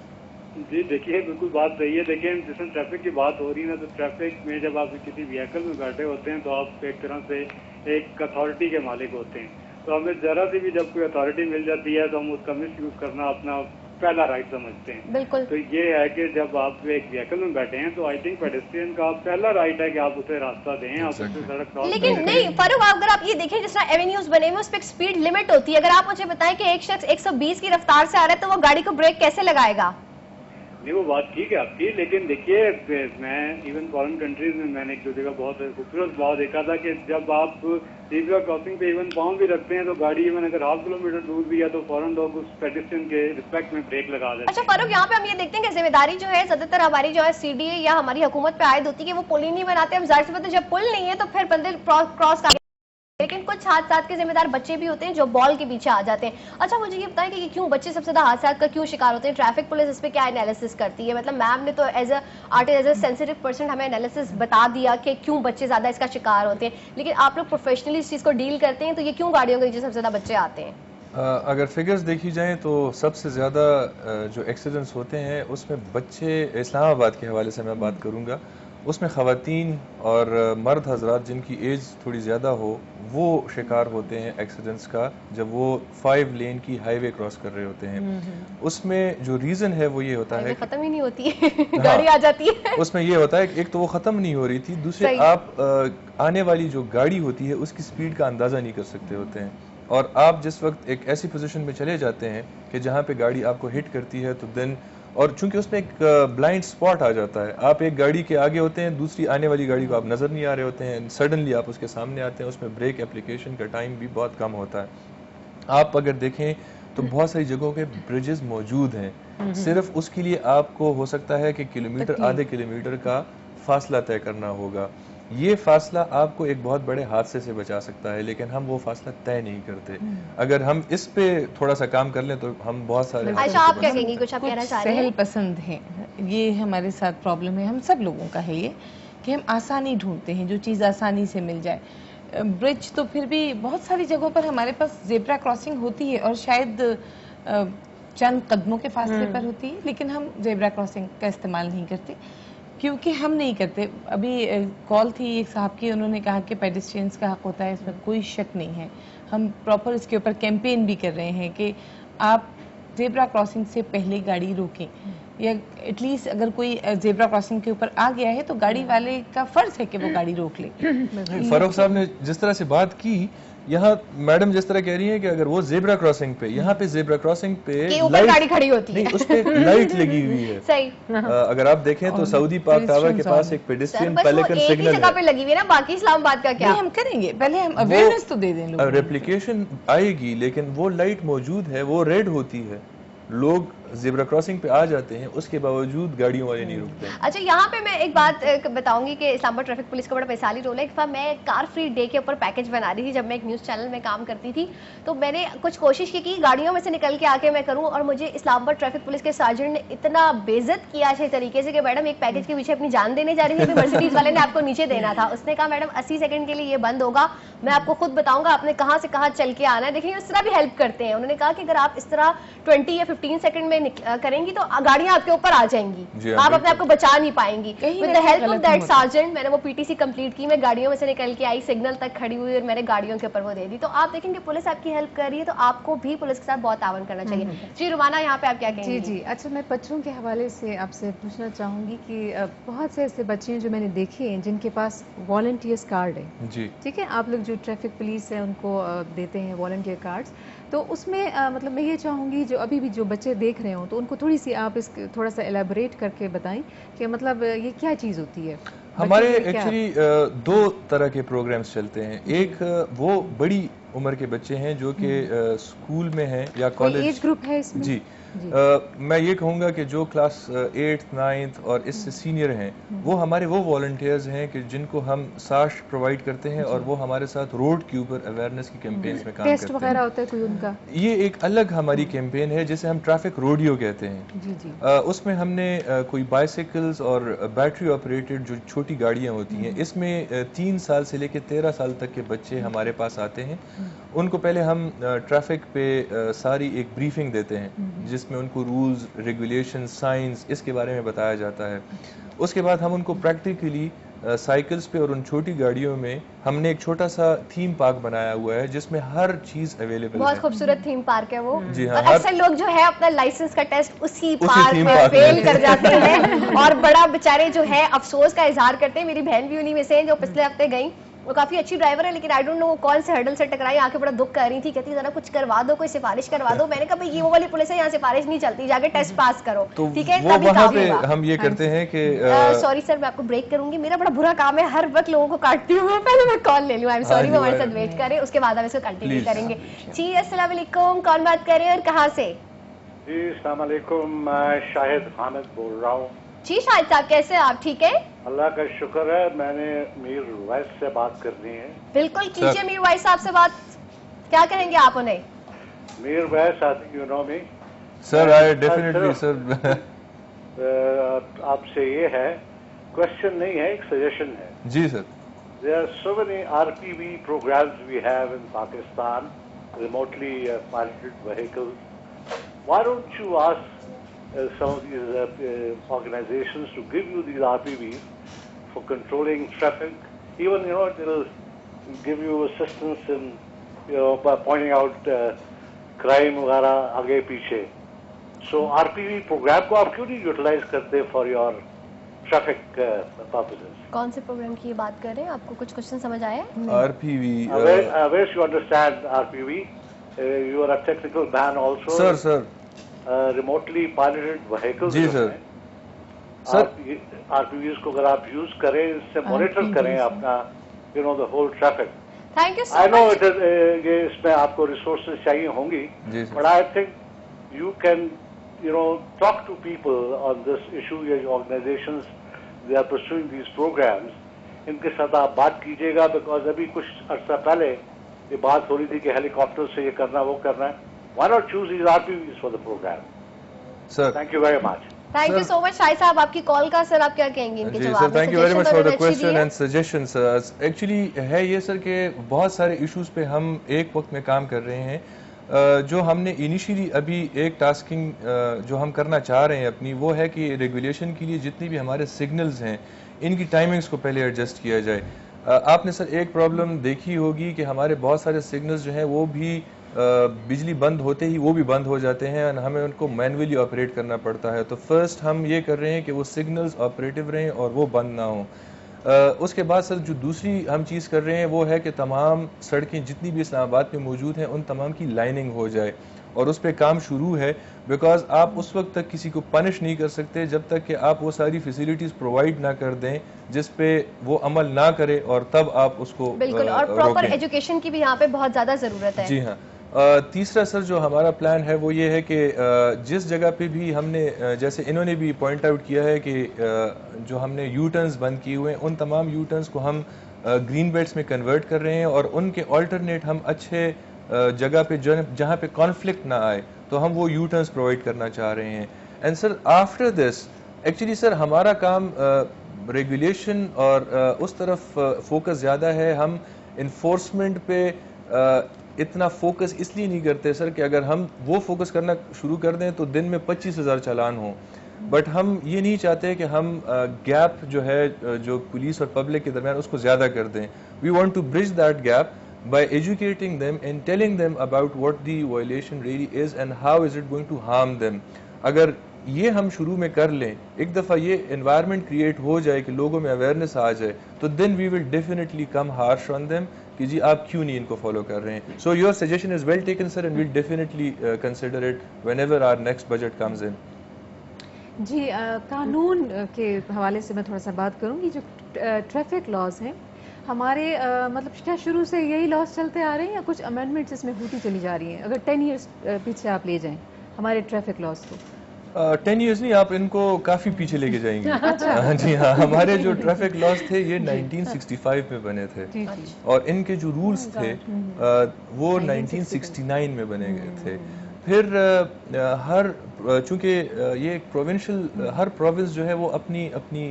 जी देखिए बिल्कुल बात सही है। देखिए जिसमें ट्रैफिक की बात हो रही है ना, तो ट्रैफिक में जब आप किसी व्हीकल में बैठे होते हैं तो आप एक तरह से एक अथॉरिटी के मालिक होते हैं, तो हमें जरा सी भी जब कोई अथॉरिटी मिल जाती है तो हम उसका मिस यूज करना अपना पहला राइट समझते हैं। बिल्कुल। तो ये है कि जब आप एक व्हीकल में बैठे हैं तो आई थिंक पेडेस्ट्रियन का पहला राइट है कि आप उसे रास्ता दें, आप उसे सड़क क्रॉस। लेकिन नहीं फारूक, अगर आप ये देखें जिस तरह एवेन्यूज बने हुए उस पर एक स्पीड लिमिट होती है, अगर आप मुझे बताएं कि एक शख्स 120 की रफ्तार से आ रहा है तो वो गाड़ी को ब्रेक कैसे लगाएगा? नहीं वो बात ठीक है आपकी, लेकिन देखिए मैं इवन फॉरेन कंट्रीज में मैंने एक दो जगह बहुत खूबसूरत भाव देखा था कि जब आप ज़ेब्रा क्रॉसिंग पे इवन पाँव भी रखते हैं तो गाड़ी इवन अगर हाफ किलोमीटर दूर भी है तो फौरन लोग उस पेडेस्ट्रियन के रिस्पेक्ट में ब्रेक लगा देते हैं। अच्छा फारूक, यहाँ पे हम ये देखते हैं कि जिम्मेदारी जो है ज्यादातर हमारी जो है सीडीए या हमारी हुकूमत पे आयद होती है कि वो पुल ही नहीं बनाते। हम जाहिर सी बात है जब पुल नहीं है तो फिर बंदे क्रॉस कर, लेकिन कुछ कुछ हादसात के जिम्मेदार बच्चे भी होते हैं जो बॉल के पीछे आ जाते हैं। अच्छा मुझे ये बताएं कि क्यों बच्चे सबसे ज्यादा हादसात का क्यों शिकार होते हैं? ट्रैफिक पुलिस इस पे क्या एनालिसिस करती है? मतलब मैम ने तो as a artist, as a sensitive person हमें एनालिसिस बता दिया कि क्यों बच्चे ज्यादा इसका शिकार होते हैं, लेकिन आप लोग प्रोफेशनली इस चीज को डील करते हैं, तो ये क्यों गाड़ियों के नीचे सबसे ज्यादा बच्चे आते हैं? अगर फिगर्स देखी जाएं तो सबसे ज़्यादा जो एक्सीडेंट्स होते हैं उसमें बच्चे, इस्लामाबाद के हवाले से मैं बात करूंगा, उसमें ख़वातीन और मर्द हजरात जिनकी एज थोड़ी ज़्यादा हो वो शिकार होते हैं एक्सीडेंट्स का, जब वो 5 लेन की हाईवे क्रॉस कर रहे होते हैं। उसमें जो रीज़न है वो ये होता है खत्म ही नहीं होती है गाड़ी आ जाती है। उसमें ये होता है कि एक तो वो ख़त्म नहीं हो रही थी, दूसरे आप आने वाली जो गाड़ी होती है उसकी स्पीड का अंदाज़ा नहीं कर सकते होते हैं, और आप जिस वक्त एक ऐसी पोजीशन में चले जाते हैं कि जहाँ पे गाड़ी आपको हिट करती है तो देन, और चूंकि उसमें एक ब्लाइंड स्पॉट आ जाता है, आप एक गाड़ी के आगे होते हैं, दूसरी आने वाली गाड़ी को आप नज़र नहीं आ रहे होते हैं, सडनली आप उसके सामने आते हैं, उसमें ब्रेक एप्लीकेशन का टाइम भी बहुत कम होता है। आप अगर देखें तो बहुत सारी जगहों पे ब्रिजेस मौजूद हैं, सिर्फ उसके लिए आपको हो सकता है कि किलोमीटर, आधे किलोमीटर का फासला तय करना होगा। ये फासला आपको एक बहुत बड़े हादसे से बचा सकता है, लेकिन हम वो फासला तय नहीं करते। अगर हम इस पे थोड़ा सा काम कर लें तो हम बहुत सारे। अच्छा आप क्या कहेंगी, कुछ आप कहना चाह रहे हैं? सहल पसंद हैं, ये हमारे साथ प्रॉब्लम है, हम सब लोगों का है ये, कि हम आसानी ढूंढते हैं, जो चीज़ आसानी से मिल जाए। ब्रिज तो फिर भी बहुत सारी जगहों पर हमारे पास जेब्रा क्रॉसिंग होती है और शायद चंद कदमों के फासले पर होती है, लेकिन हम जेब्रा क्रॉसिंग का इस्तेमाल नहीं करते क्योंकि हम नहीं करते। अभी कॉल थी एक साहब की, उन्होंने कहा कि पेडेस्ट्रियंस का हक होता है, इसमें कोई शक नहीं है। हम प्रॉपर इसके ऊपर कैंपेन भी कर रहे हैं कि आप जेब्रा क्रॉसिंग से पहले गाड़ी रोकें, या एटलीस्ट अगर कोई जेब्रा क्रॉसिंग के ऊपर आ गया है तो गाड़ी वाले का फर्ज है कि वो गाड़ी रोक ले। फारूक साहब ने जिस तरह से बात की, यहाँ मैडम जिस तरह कह रही है कि अगर वो जेब्रा क्रॉसिंग पे, यहाँ पे जेब्रा क्रॉसिंग पे ऊपर गाड़ी खड़ी होती है, नहीं उस पे लाइट लगी हुई है। सही। अगर आप देखें तो सऊदी पाक टावर के पास एक पेडेस्ट्रियन पेलिकन सिग्नल जगह पे लगी हुई है ना, बाकी इस्लामाबाद का क्या? हम करेंगे, पहले हम अवेयरनेस तो दे दें लोगों को। रेप्लिकेशन आएगी, लेकिन वो लाइट मौजूद है, वो रेड होती है, लोग ज़ेब्रा क्रॉसिंग पे आ जाते हैं, उसके बावजूद गाड़ियों वाले नहीं रुकते। अच्छा यहाँ पे मैं एक बात बताऊंगी कि इस्लामाबाद ट्रैफिक पुलिस का बड़ा मिसाली रोल है। एक बार मैं कार फ्री डे के ऊपर पैकेज बना रही थी, जब मैं एक न्यूज़ चैनल में काम करती थी, तो मैंने कुछ कोशिश की कि गाड़ियों में से निकल के आके मैं करूँ, और मुझे इस्लामाबाद ट्रैफिक पुलिस के सार्जेंट ने इतना बेइज्जत किया अच्छे तरीके से कि मैडम एक पैकेज के पीछे अपनी जान देने जा रही थी, मर्सिडीज वाले ने आपको नीचे देना था। उसने कहा मैडम 80 सेकंड के लिए ये बंद होगा, मैं आपको खुद बताऊंगा आपने कहाँ से कहाँ चल के आना है। देखिए इस तरह भी हेल्प करते हैं। उन्होंने कहा कि अगर आप इस तरह 20 या 15 सेकंड में करेंगी तो गाड़ियां आपके ऊपर आ जाएंगी, आप अपने आप को बचा नहीं पाएंगी। With the help of that sergeant मैंने वो पीटीसी कंप्लीट की, मैं गाड़ियों में से निकल के आई, सिग्नल तक खड़ी हुई और मैंने गाड़ियों के ऊपर वो दे दी। तो आप देखेंगे पुलिस आपकी हेल्प कर रही है, तो आपको भी पुलिस के साथ बहुत तावन करना चाहिए। जी रुमाना, यहाँ पे आप क्या कहेंगी? जी, अच्छा मैं बच्चों के हवाले से आपसे पूछना चाहूंगी कि बहुत से ऐसे बच्चे हैं जो मैंने देखे हैं जिनके पास वॉलंटियर्स कार्ड है। जी ठीक है, आप लोग जो ट्रैफिक पुलिस है उनको देते हैं वॉलंटियर कार्ड्स, तो उसमें मतलब मैं ये चाहूँगी जो अभी भी जो बच्चे देख रहे हो तो उनको थोड़ी सी आप इस थोड़ा सा एलैबोरेट करके बताएं कि मतलब ये क्या चीज़ होती है। हमारे एक्चुअली 2 तरह के प्रोग्राम्स चलते हैं। एक वो बड़ी उम्र के बच्चे हैं जो कि स्कूल में हैं या कॉलेज, एज ग्रुप है इसमें? जी मैं ये कहूँगा कि जो क्लास 8th 9th और इससे सीनियर हैं वो हमारे वो वॉलंटियर्स हैं कि जिनको हम साश प्रोवाइड करते हैं और वो हमारे साथ रोड के ऊपर अवेयरनेस की कैंपेन्स में काम करते हैं। टेस्ट वगैरह होता है कोई उनका? ये एक अलग हमारी कैंपेन है जिसे हम ट्रैफिक रोडियो कहते हैं। जी जी। उसमें हमने कोई बाइसिकल्स और बैटरी ऑपरेटेड जो छोटी गाड़ियाँ होती हैं, इसमें 3 साल से लेकर 13 साल तक के बच्चे हमारे पास आते हैं। उनको पहले हम ट्रैफिक पे सारी एक ब्रीफिंग देते हैं जिसमें उनको रूल्स, रेगुलेशन, साइंस इसके बारे में बताया जाता है। उसके बाद हम उनको प्रैक्टिकली साइकिल्स पे और उन छोटी गाड़ियों में हमने एक छोटा सा थीम पार्क बनाया हुआ है जिसमें हर चीज अवेलेबल है। बहुत खूबसूरत थीम पार्क है वो। जी हाँ, और अक्सर लोग जो है अपना लाइसेंस का टेस्ट उसी पार्क में फेल कर जाते हैं और बड़ा बेचारे जो है अफसोस का इजहार करते हैं। मेरी बहन भी उन्हीं में से है जो पिछले हफ्ते गई, वो काफी अच्छी ड्राइवर है लेकिन आई डोंट नो वो कौन से हर्डल से टकराई, आके बड़ा दुख कर रही थी, कहती जरा कुछ करवा दो, कोई सिफारिश करवा दो। मैंने कहा भाई ये वो वाली पुलिस है, यहाँ सिफारिश नहीं चलती, जाके टेस्ट पास करो। तो ठीक है, वो वहाँ पे हम ये करते हैं कि सॉरी सर मैं आपको ब्रेक करूंगी, मेरा बड़ा बुरा काम है हर वक्त लोगों को काटती हूँ, पहले मैं कॉल ले लूँ। आई एम सॉरी, वो हमारे साथ वेट करें, उसके बाद हम इसको कंटिन्यू करेंगे। जी अस्सलाम वालेकुम, कौन बात कर रहे हैं और कहाँ से? जी अस्सलाम वालेकुम, मैं शाहिद हामिद बोल रहा हूँ। जी शाहिद साहब कैसे हैं आप, ठीक है? अल्लाह का शुक्र है, मैंने मीर वैस से बात करनी है। बिल्कुल कीजिए मीर वैस साहब से बात, क्या कहेंगे आप उन्हें? मीर वैस, I think you know me sir. I definitely sir. आपसे ये है, क्वेश्चन नहीं है, एक सजेशन है। जी sir. There are so many RPV programs we have in Pakistan, remotely piloted vehicles. Why don't you ask some of these organizations to give you these RPVs for controlling traffic? Even, you know, it will give you assistance in, you know, by pointing out crime वगैरह आगे पीछे. So RPV program को आप क्यों नहीं utilize करते for your traffic purposes? कौन से प्रोग्राम की बात कर रहे हैं? आपको कुछ क्वेश्चन समझ आया? RPV. Where you understand RPV? You are a technical man also. Sir. Remotely piloted vehicles. Ji sir. RPVs को अगर आप यूज करें, इससे मॉनिटर करें अपना, you know, the whole traffic. Thank you so I know much. it is, ये इसमें आपको resources चाहिए होंगी. But I think you can, you know, talk to people on this issue. ये organizations, they are pursuing these programs. इनके साथ आप बात कीजिएगा, because अभी कुछ अर्सा पहले ये बात हो रही थी कि हेलीकॉप्टर से ये करना वो करना है. Why not choose these RPVs for the program? Sir. Thank you very much. Thank you so much शाही साहब, आपकी कॉल का सर आप क्या कहेंगे इनके जवाब में? Thank you very much for the question and suggestions. Actually है ये सर कि बहुत सारे इश्यूज पे हम एक वक्त में काम कर रहे हैं। जो हमने इनिशियली अभी एक टास्किंग जो हम करना चाह रहे हैं अपनी, वो है कि रेगुलेशन के लिए जितनी भी हमारे सिग्नल्स हैं इनकी टाइमिंग्स को पहले एडजस्ट किया जाए। आपने सर एक प्रॉब्लम देखी होगी कि हमारे बहुत सारे सिग्नल्स जो हैं वो भी बिजली बंद होते ही वो भी बंद हो जाते हैं और हमें उनको मैनुअली ऑपरेट करना पड़ता है। तो फर्स्ट हम ये कर रहे हैं कि वो सिग्नल्स ऑपरेटिव रहें और वो बंद ना हों। उसके बाद सर जो दूसरी हम चीज़ कर रहे हैं वो है कि तमाम सड़कें जितनी भी इस्लामाबाद में मौजूद हैं उन तमाम की लाइनिंग हो जाए, और उस पर काम शुरू है। बिकॉज आप उस वक्त तक किसी को पनिश नहीं कर सकते जब तक कि आप वो सारी फैसिलिटीज़ प्रोवाइड ना कर दें जिस पे वो अमल ना करे, और तब आप उसको बिल्कुल, और प्रॉपर एजुकेशन की भी यहाँ पे बहुत ज़्यादा ज़रूरत है। जी हाँ। तीसरा सर जो हमारा प्लान है वो ये है कि जिस जगह पे भी हमने, जैसे इन्होंने भी पॉइंट आउट किया है कि जो हमने यू टर्न्स बंद किए हुए हैं उन तमाम यू टर्न्स को हम ग्रीन बेल्ट्स में कन्वर्ट कर रहे हैं, और उनके ऑल्टरनेट हम अच्छे जगह पे जहाँ पे कॉन्फ्लिक्ट ना आए तो हम वो यू टर्न्स प्रोवाइड करना चाह रहे हैं। And sir after this actually sir हमारा काम रेगुलेशन और उस तरफ फोकस ज़्यादा है। हम इन्फोर्समेंट पे इतना फोकस इसलिए नहीं करते सर कि अगर हम वो फोकस करना शुरू कर दें तो दिन में 25,000 चालान हों, बट हम ये नहीं चाहते कि हम गैप जो है जो पुलिस और पब्लिक के दरमियान उसको ज़्यादा कर दें। We want to bridge that gap by educating them and telling them about what the violation really is and how is it going to harm them. अगर ये हम शुरू में कर लें, एक दफ़ा ये environment create हो जाए कि लोगों में awareness आ जाए, तो then we will definitely come harsh on them कि जी आप क्यों नहीं इनको follow कर रहे हैं। So your suggestion is well taken sir, and we'll definitely consider it whenever our next budget comes in. जी कानून के हवाले से मैं थोड़ा सा बात करूँगी। जो ट्रैफिक लॉज हैं हमारे मतलब क्या शुरू से यही लॉस चलते आ रहे हैं या कुछ अमेंडमेंट्स इसमें होती चली जा रही हैं? अगर 10 इयर्स पीछे आप ले जाएं हमारे ट्रैफिक लॉस को। 10 इयर्स नहीं, आप इनको काफ़ी पीछे लेके जाएंगे। अच्छा। जी हाँ, हमारे जो ट्रैफिक लॉस थे ये 1965 में बने थे, और इनके जो रूल्स थे वो 1969 में बने गए थे। फिर चूँकि ये एक प्रोविंशियल, हर प्रोविंस जो है वो अपनी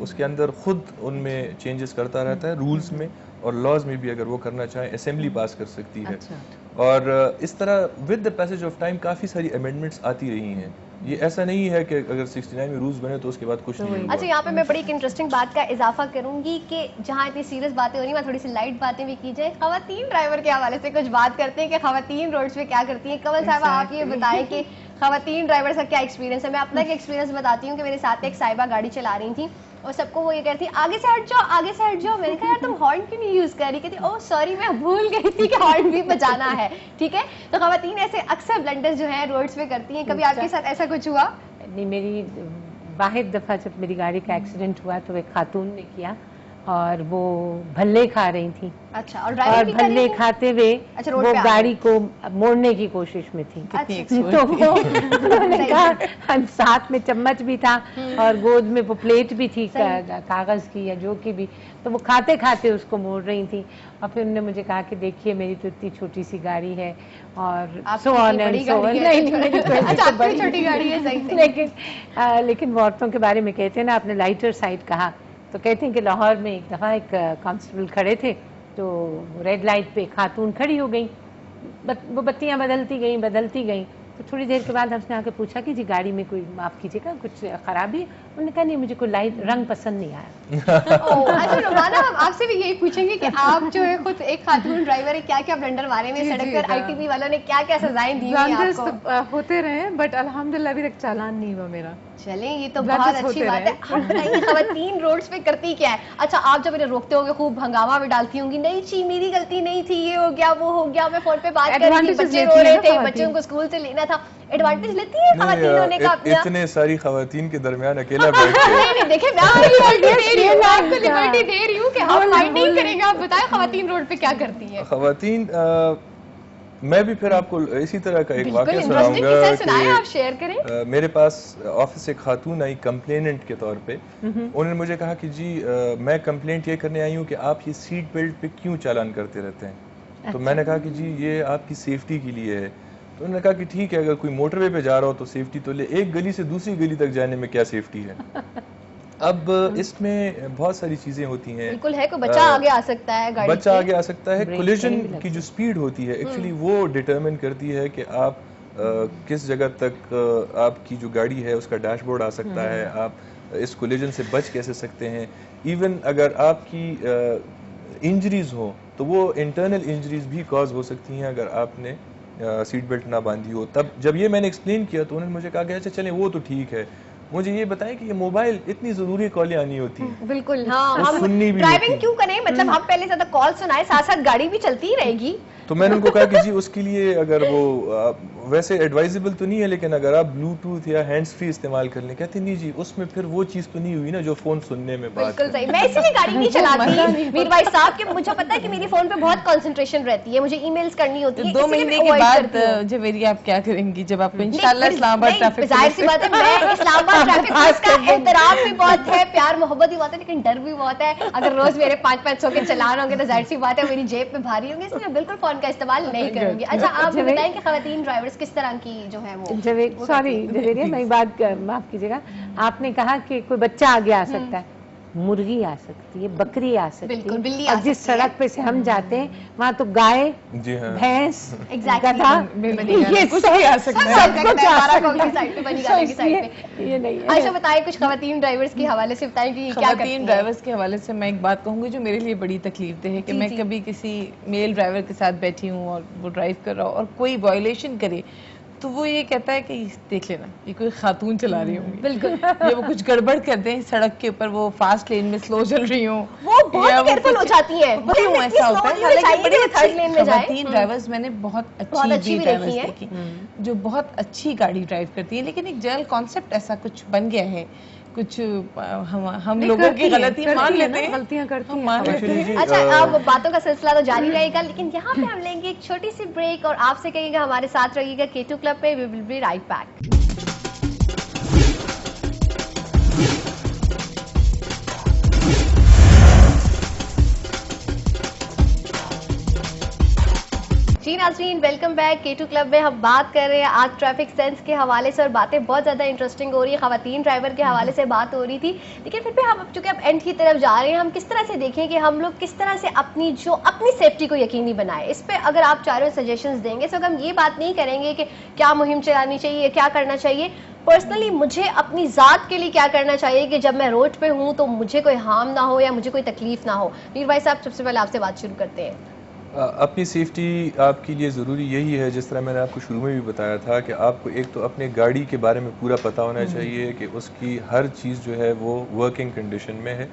उसके अंदर खुद उनमें चेंजेस करता रहता है रूल्स में, और लॉज में भी अगर वो करना चाहें असेंबली पास कर सकती है। और इस तरह with the passage of time काफ़ी सारी अमेंडमेंट्स आती रही हैं। ये ऐसा नहीं है कि अगर 69 में रूल्स बने तो उसके बाद कुछ नहीं हुआ। अच्छा, यहाँ पे मैं बड़ी एक इंटरेस्टिंग बात का इजाफा करूंगी कि जहाँ इतनी सीरियस बातें हो रही हैं, थोड़ी सी लाइट बातें भी की जाए। खवातीन ड्राइवर के हवाले से कुछ बात करते हैं कि खवातीन रोड्स पे क्या करती हैं। कंवल साहब आप ये बताएं कि खवातीन ड्राइवर का क्या एक्सपीरियंस है। मैं अपना एक एक्सपीरियंस बताती हूँ कि मेरे साथ एक साहिबा गाड़ी चला रही थी और सबको वो ये कहती आगे से हट जाओ, आगे से हट जाओ। मैंने कहा यार तुम हॉर्न क्यों नहीं यूज कर रही? कहती ओह सॉरी मैं भूल गई थी कि हॉर्न भी बजाना है। ठीक है, तो खवातीन ऐसे अक्सर ब्लंडर्स जो है रोड्स पे करती हैं। कभी आपके साथ ऐसा कुछ हुआ? नहीं, मेरी वाहिद दफ़ा जब मेरी गाड़ी का एक्सीडेंट हुआ तो एक खातून ने किया, और वो भल्ले खा रही थी अच्छा, और और ड्राइविंग भी कर भल्ले रही थी? खाते हुए अच्छा, रोड वो पे आ गाड़ी को मोड़ने की कोशिश में थी। तो वो उन्होंने कहा, साथ में चम्मच भी था और गोद में वो प्लेट भी थी कागज की या जो की भी, तो वो खाते खाते उसको मोड़ रही थी। और फिर उन्होंने मुझे कहा कि देखिए मेरी तो इतनी छोटी सी गाड़ी है और so on and so on. नहीं मेरी तो बड़ी छोटी गाड़ी है, सही। लेकिन वो औरतों के बारे में कहते हैं ना, आपने लाइटर साइड कहा, तो कहते हैं कि लाहौर में एक दफ़ा एक कांस्टेबल खड़े थे, तो रेड लाइट पे खातून खड़ी हो गई, वो बत्तियां बदलती गई, तो थोड़ी देर के बाद हमने आके पूछा कि जी गाड़ी में कोई, माफ़ कीजिएगा, कुछ खराबी? उन्होंने कहा नहीं, मुझे कोई लाइट रंग पसंद नहीं आया। अच्छा रुमाना, हम आपसे भी यही पूछेंगे कि आप जो है खुद एक खातून ड्राइवर है, क्या क्या ब्लंडर मारे में सड़क पर, आईटीबी वालों ने क्या क्या सजाएं दी हैं आपको? होते रहे, बट अल्हम्दुलिल्लाह अभी तक चालान नहीं हुआ मेरा। चलें, ये तो बहुत अच्छी बात है। हम बताइए खवातीन रोड्स पे करती क्या है? अच्छा, आप जब इन्हें रोकते होंगे खूब हंगामा भी डालती होंगी, नहीं जी मेरी गलती नहीं थी, ये हो गया वो हो गया, मैं फोन पे बात कर रही थी, बच्चे रो रहे थे, बच्चों को स्कूल से लेना था। एडवांटेज लेती है खवातीन होने का अपना? इतने सारी खवातीन के दरमियान अकेला बैठ के नहीं देखिए, मैं आपको लिबर्टी दे रही हूँ कि हम फाइट नहीं करेंगे। आप बताएं खवातीन रोड पे क्या करती है? खवातीन, मैं भी फिर आपको इसी तरह का एक वाकया सुनाऊंगा, आप शेयर करें। मेरे पास ऑफिस से खातून आई कंप्लेनेंट के तौर पे, उन्होंने मुझे कहा कि जी मैं कंप्लेंट ये करने आई हूँ कि आप ये सीट बेल्ट पे क्यों चालान करते रहते हैं। तो मैंने कहा कि जी ये आपकी सेफ्टी के लिए है। तो उन्होंने कहा कि ठीक है, अगर कोई मोटरवे पे जा रहा हो तो सेफ्टी तो ले, एक गली से दूसरी गली तक जाने में क्या सेफ्टी है। अब इसमें बहुत सारी चीजें होती हैं। बिल्कुल है, कोई बच्चा आगे आ सकता है, गाड़ी बच्चा आगे आ सकता है। कोलिजन की जो स्पीड होती है एक्चुअली वो डिटरमिन करती है कि आप किस जगह तक आपकी जो गाड़ी है उसका डैशबोर्ड आ सकता है, आप इस कोलिजन से बच कैसे सकते हैं। इवन अगर आपकी इंजरीज हो तो वो इंटरनल इंजरीज भी कॉज हो सकती हैं अगर आपने सीट बेल्ट ना बांधी हो। तब जब ये मैंने एक्सप्लेन किया तो उन्होंने मुझे कहा कि अच्छा चलें वो तो ठीक है, मुझे ये बताएं कि ये मोबाइल इतनी जरूरी कॉल आनी होती है। बिल्कुल हाँ, हम ड्राइविंग क्यों करें, मतलब हम पहले ज्यादा कॉल सुनाए, साथ साथ गाड़ी भी चलती ही रहेगी। तो मैंने उनको कहा कि जी उसके लिए अगर वो वैसे एडवाइजेबल तो नहीं है, लेकिन अगर आप ब्लूटूथ या हैंड्स फ्री इस्तेमाल कर लें। कहते नहीं जी उसमें फिर वो चीज तो नहीं हुई ना जो फोन सुनने में बात। बिल्कुल सही, मैं इसीलिए गाड़ी नहीं चलाती मीर भाई साहब, कि मुझे पता है कि मेरी फोन पे बहुत कंसंट्रेशन रहती है, मुझे ईमेल्स करनी होती है। 2 महीने के बाद जवेरी आप क्या करेंगी जब आपको इंशाल्लाह इस्लामाबाद ट्रैफिक? जाहिर सी बात है, मैं इस्लामाबाद ट्रैफिक पुलिस का एहतराम भी बहुत है, प्यार मोहब्बत भी बहुत है, लेकिन डर भी बहुत है। अगर रोज मेरे 500 के चलान होंगे तो जाहिर सी बात है मेरी जेब पे भारी होंगे, इसलिए बिल्कुल फोन का इस्तेमाल नहीं करूंगी। अच्छा, आप बताएं कि खवातीन ड्राइवर्स किस तरह की जो है वो सॉरी जवेरिया, मैं एक बात माफ कीजिएगा, आपने कहा कि कोई बच्चा आगे आ सकता है, मुर्गी आ सकती है, बकरी आ सकती है, बिल्कुल, बिल्ली और जिस सड़क पे से हम जाते हैं वहाँ तो गाय, भैंस, गधा, ये कुछ भी आ सकता है। ये नहीं है। अच्छा बताएं कुछ खवातीन ड्राइवर्स के हवाले से बताएं कि क्या करती हैं? ड्राइवर्स के हवाले से मैं एक बात कहूँगी जो मेरे लिए बड़ी तकलीफ दे है कि मैं कभी किसी मेल ड्राइवर के साथ बैठी हूँ और वो ड्राइव कर रहा हो और कोई वायलेशन करे तो वो ये कहता है कि देख लेना ये कोई खातून चला रही होंगी, बिल्कुल ये वो कुछ गड़बड़ कर दें सड़क के ऊपर, वो फास्ट लेन में स्लो चल रही हो, वो बहुत केयरफुल हो जाती है। क्यों ऐसा होता है? हालांकि बड़ी अच्छी ड्राइवर्स मैंने बहुत अच्छी ड्राइवर्स देखी जो बहुत अच्छी गाड़ी ड्राइव करती है, लेकिन एक जनरल कॉन्सेप्ट ऐसा कुछ बन गया है, कुछ हम लोगों की गलती मान लेते हैं, गलतियां करती हैं। अच्छा, अब बातों का सिलसिला तो जारी रहेगा, लेकिन यहाँ पे हम लेंगे एक छोटी सी ब्रेक और आपसे कहिएगा हमारे साथ रहिएगा K2 क्लब पे। We will be right back. जी नाज़रीन, वेलकम बैक। K2 क्लब में हम बात कर रहे हैं आज ट्रैफिक सेंस के हवाले से और बातें बहुत ज़्यादा इंटरेस्टिंग हो रही है। खवातीन ड्राइवर के हवाले से बात हो रही थी, लेकिन फिर भी हम चूँकि अब एंड की तरफ जा रहे हैं, हम किस तरह से देखें कि हम लोग किस तरह से अपनी सेफ्टी को यकीनी बनाएं। इस पर अगर आप चारों सजेशंस देंगे तो हम ये बात नहीं करेंगे कि क्या मुहिम चलानी चाहिए, क्या करना चाहिए। पर्सनली मुझे अपनी ज़ात के लिए क्या करना चाहिए कि जब मैं रोड पे हूँ तो मुझे कोई हार्म ना हो या मुझे कोई तकलीफ ना हो। मीर भाई साहब, सबसे पहले आपसे बात शुरू करते हैं। अपनी सेफ्टी आपके लिए ज़रूरी यही है, जिस तरह मैंने आपको शुरू में भी बताया था कि आपको एक तो अपने गाड़ी के बारे में पूरा पता होना चाहिए कि उसकी हर चीज़ जो है वो वर्किंग कंडीशन में है।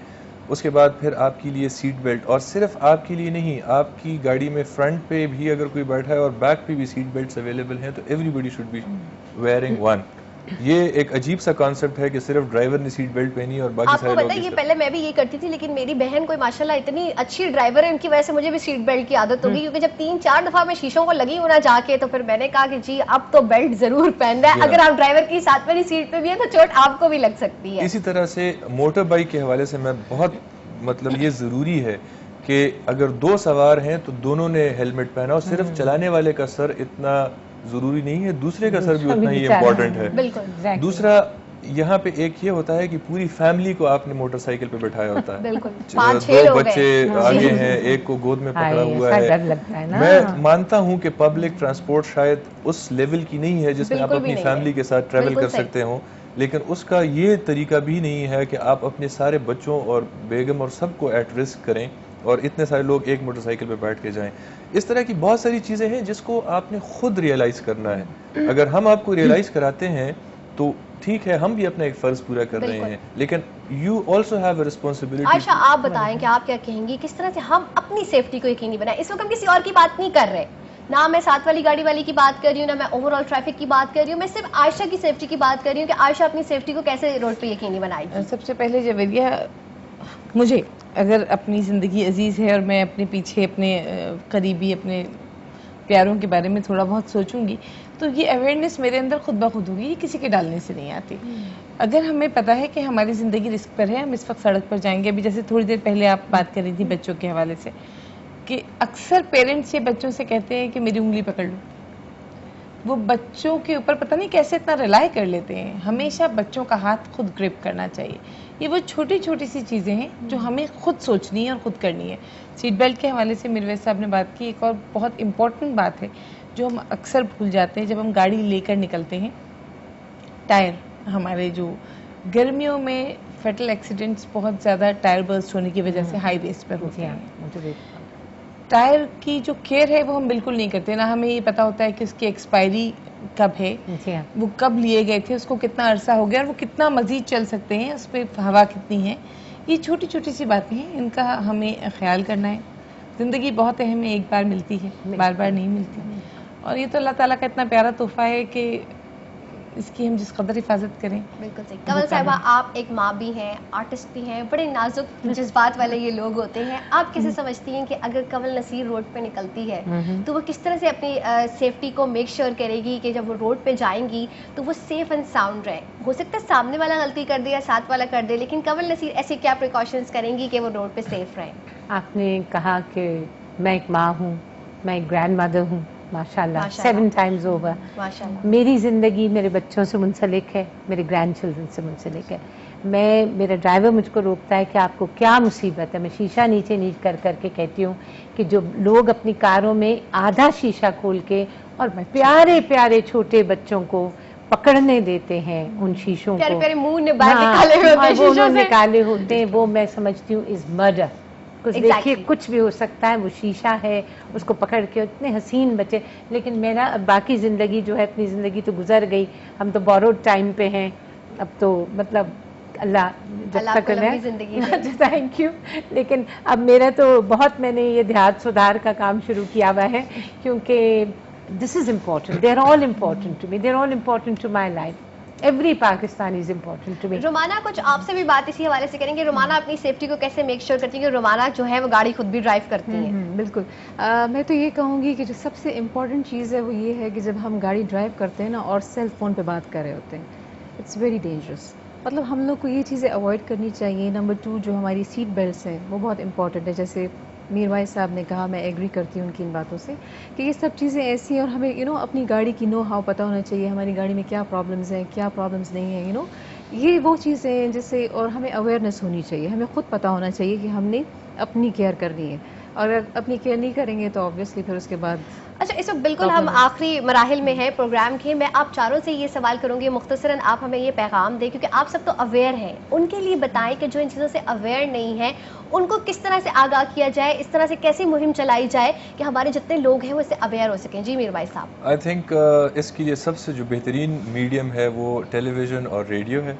उसके बाद फिर आपके लिए सीट बेल्ट, और सिर्फ आपके लिए नहीं, आपकी गाड़ी में फ्रंट पे भी अगर कोई बैठा है और बैक पे भी सीट बेल्ट अवेलेबल हैं तो everybody should be wearing one. یہ ایک عجیب سا کانسیپٹ ہے کہ صرف ڈرائیور نے سیٹ بیلٹ پہنی اور باقی آپ کو سارے پتا ہے یہ پہلے میں بھی یہ کرتی تھی، لیکن میری بہن کوئی ماشاءاللہ اتنی اچھی ڈرائیور ہے، ان کی وجہ سے مجھے بھی سیٹ بیلٹ کی عادت ہوگی، کیونکہ جب 3-4 دفعہ میں شیشوں کو لگی ہوں نا جا کے، تو پھر میں نے کہا کہ جی اب تو بیلٹ ضرور پہننا ہے، اگر آپ ڈرائیور کی ساتھ والی سیٹ پہ بھی ہیں تو چوٹ آپ کو بھی لگ سکتی ہے. اسی طرح سے موٹر بائک کے حوالے سے میں بہت مطلب یہ ضروری ہے کہ اگر 2 سوار ہیں تو دونوں نے ہیلمٹ پہنا، اور صرف چلانے والے کا سر اتنا ضروری نہیں ہے، دوسرے کا سر بھی اتنا ہی امپورٹنٹ ہے. دوسرا یہاں پہ ایک یہ ہوتا ہے کہ پوری فیملی کو آپ نے موٹر سائیکل پہ بٹھایا ہوتا ہے، 2 بچے آگے ہیں، ایک کو گود میں پکڑا ہوا ہے. میں مانتا ہوں کہ پبلک ٹرانسپورٹ شاید اس لیول کی نہیں ہے جس میں آپ اپنی فیملی کے ساتھ ٹریول کر سکتے ہوں، لیکن اس کا یہ طریقہ بھی نہیں ہے کہ آپ اپنے سارے بچوں اور بیگم اور سب کو ایٹ رسک کریں اور اتنے سارے لوگ ایک موٹر سائیکل پہ بیٹھ کے جائیں. اس طرح کی بہت ساری چیزیں ہیں جس کو آپ نے خود ریئلائز کرنا ہے. اگر ہم آپ کو ریئلائز کراتے ہیں تو ٹھیک ہے، ہم بھی اپنا ایک فرض پورا کر رہے ہیں، لیکن you also have a responsibility. Ayesha آپ بتائیں کہ آپ کیا کہیں گی، کس طرح سے ہم اپنی سیفٹی کو یقینی بنائیں؟ اس وقت ہم کسی اور کی بات نہیں کر رہے، نہ میں ساتھ والی گاڑی والی کی بات کر رہی ہوں، نہ میں اوور آل ٹریفک کی بات کر رہی ہوں، میں صرف عائشہ کی سیفٹی کی بات کر رہی ہوں کہ عائشہ اپنی سیفٹی کو کیسے روڈ پہ یقینی بنائے گی. سب سے پہلے جویریہ، مجھے اگر اپنی زندگی عزیز ہے اور میں اپنے پیچھے اپنے قریبی اپنے پیاروں کے بارے میں تھوڑا بہت سوچوں گی تو یہ اویئرنیس میرے اندر خود بخود ہوگی، یہ کسی کے ڈالنے سے نہیں آتی. اگر ہمیں پتا ہے کہ ہماری زندگی رسک پر ہے، ہم اس وقت سڑک پر جائیں گے. ابھی جیسے تھوڑی دیر پہلے آپ بات کر رہی تھی بچوں کے حوالے سے کہ اکثر پیرنٹس یہ بچوں سے کہتے ہیں کہ میری انگلی پکڑ لو. وہ بچوں کے اوپر پتہ نہیں کیسے اتنا ریلائی کر لیتے ہیں. ہمیشہ بچوں کا ہاتھ خود گرپ کرنا چاہیے. یہ وہ چھوٹی چھوٹی سی چیزیں ہیں جو ہمیں خود سوچنی ہے اور خود کرنی ہے. سیٹ بیلٹ کے حوالے سے میرویس صاحب نے بات کی، ایک اور بہت امپورٹنٹ بات ہے جو ہم اکثر بھول جاتے ہیں جب ہم گاڑی لے کر نکلتے ہیں. ٹائر ہمارے جو گرمیوں میں فیٹل ایکسیڈنٹس بہت زیادہ ٹائر برسٹ ہونے کی وجہ سے ہائی ویز پر ہوتے ہیں. ٹائر کی جو کیئر ہے وہ ہم بالکل نہیں کرتے، نہ ہمیں یہ پتا ہوتا ہے کہ اس کی ایکسپائری کب ہے، وہ کب لیے گئے تھے، اس کو کتنا عرصہ ہو گیا اور وہ کتنا مزید چل سکتے ہیں، اس پہ ہوا کتنی ہے. یہ چھوٹی چھوٹی سی باتیں ہیں، ان کا ہمیں خیال کرنا ہے. زندگی بہت اہم ہے، ایک بار ملتی ہے، بار بار نہیں ملتی، اور یہ تو اللہ تعالیٰ کا اتنا پیارا تحفہ ہے کہ اس کی ہم جس قدر حفاظت کریں. بالکل صحیح. کنول صاحبہ آپ ایک ماں بھی ہیں، آرٹسٹ بھی ہیں، بڑے نازک جذبات والے یہ لوگ ہوتے ہیں. آپ کیسے سمجھتی ہیں کہ اگر کنول نصیر روڈ پہ نکلتی ہے تو وہ کس طرح سے اپنی سیفٹی کو میک شیور کرے گی کہ جب وہ روڈ پہ جائیں گی تو وہ سیف اینڈ ساؤنڈ رہے؟ ہو سکتا ہے سامنے والا غلطی کر دے یا ساتھ والا کر دے، لیکن کنول نصیر ایسی کیا پریکاشنز کریں گی کہ وہ روڈ پہ سیف رہیں؟ آپ نے کہا کہ میں ایک ماں ہوں، میں ایک گرینڈ مدر ہوں، ماشاءاللہ 7 times over. میری زندگی میرے بچوں سے منسلک ہے، میرے گرینڈ چلڈرن سے منسلک ہے. میرا ڈرائیور مجھ کو روکتا ہے کہ آپ کو کیا مصیبت ہے. میں شیشہ نیچے کر کے کہتی ہوں کہ جو لوگ اپنی کاروں میں آدھا شیشہ کھول کے اور پیارے پیارے چھوٹے بچوں کو پکڑنے دیتے ہیں ان شیشوں کو، نکالے ہوتے ہیں، وہ میں سمجھتی ہوں از مرڈر. دیکھیے کچھ بھی ہو سکتا ہے، وہ شیشہ ہے، اس کو پکڑ کے اتنے حسین بچے. لیکن میرا باقی زندگی جو ہے، اپنی زندگی تو گزر گئی، ہم تو بوروڈ ٹائم پہ ہیں اب تو، مطلب اللہ جب تک تھینک یو. لیکن اب میرا تو بہت، میں نے یہ دیہات سدھار کا کام شروع کیا ہوا ہے کیونکہ this is important. They are all important to me, they are all important to my life. Every Pakistani is important to me. Romana کچھ آپ سے بھی بات اسی حوالے سے کریں گے. رومانہ اپنی سیفٹی کو کیسے میک شیور کرتی ہیں کہ رومانہ جو ہے وہ گاڑی خود بھی ڈرائیو کرتی ہیں؟ بالکل. میں تو یہ کہوں گی کہ جو سب سے امپورٹنٹ چیز ہے وہ یہ ہے کہ جب ہم گاڑی ڈرائیو کرتے ہیں نا اور سیل فون پہ بات کر رہے ہوتے ہیں، اٹس ویری ڈینجرس. مطلب ہم لوگ کو یہ چیزیں اوائڈ کرنی چاہیے. نمبر 2 جو ہماری سیٹ بیلٹس ہیں وہ بہت امپورٹنٹ ہے. جیسے میر بھائی صاحب نے کہا، میں ایگری کرتی ہوں ان کی ان باتوں سے کہ یہ سب چیزیں ایسی ہیں، اور ہمیں اپنی گاڑی کی نو ہاؤ پتہ ہونا چاہیے، ہماری گاڑی میں کیا پرابلمز ہیں، کیا پرابلمز نہیں ہیں. یہ وہ چیزیں ہیں جس سے، اور ہمیں اویئرنیس ہونی چاہیے، ہمیں خود پتہ ہونا چاہیے کہ ہم نے اپنی کیئر کرنی ہے، اور اگر اپنی کیئر نہیں کریں گے تو آبویسلی پھر اس کے بعد. اچھا، اس وقت بالکل ہم آخری مراحل میں ہیں پروگرام کے. میں آپ چاروں سے یہ سوال کروں گی، مختصراً آپ ہمیں یہ پیغام دیں، کیونکہ آپ سب تو اویئر ہیں، ان کے لیے بتائیں کہ جو ان چیزوں سے اویئر نہیں ہیں ان کو کس طرح سے آگاہ کیا جائے, اس طرح سے کیسی مہم چلائی جائے کہ ہمارے جتنے لوگ ہیں وہ اس سے اویئر ہو سکیں؟ جی میر بھائی صاحب. آئی تھنک اس کے لیے سب سے جو بہترین میڈیم ہے وہ ٹیلی ویژن اور ریڈیو ہے.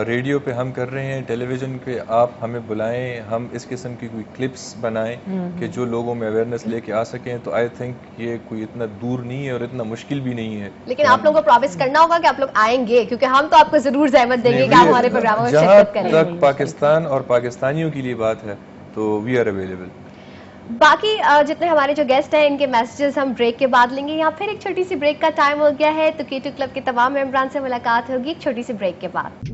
ریڈیو پہ ہم کر رہے ہیں, ٹیلی ویژن پہ آپ ہمیں بلائیں, ہم اس قسم کی کوئی کلپس بنائیں کہ جو لوگوں میں اویئرنیس لے کے آ سکیں. تو آئی تھنک یہ کوئی اتنا دور نہیں ہے اور اتنا مشکل بھی نہیں ہے. لیکن آپ لوگوں کو پرومس کرنا ہوگا کہ آپ لوگ آئیں گے, کیونکہ ہم تو آپ کو ضرور زحمت دیں گے کہ آپ ہمارے پروگراموں میں شرکت کریں. جہاں تک پاکستان اور پاکستانیوں کے لیے بات ہے تو وی آر اویلیبل. باقی جتنے ہمارے جو گیسٹ ہیں ان کے میسیجز ہم بریک کے بعد لیں گے. یہاں پھر ایک چھوٹی سی بریک کا ٹائم ہو گیا ہے, تو K2 کلب کے تمام ممبران سے ملاقات ہوگی ایک چھوٹی سی بریک کے بعد.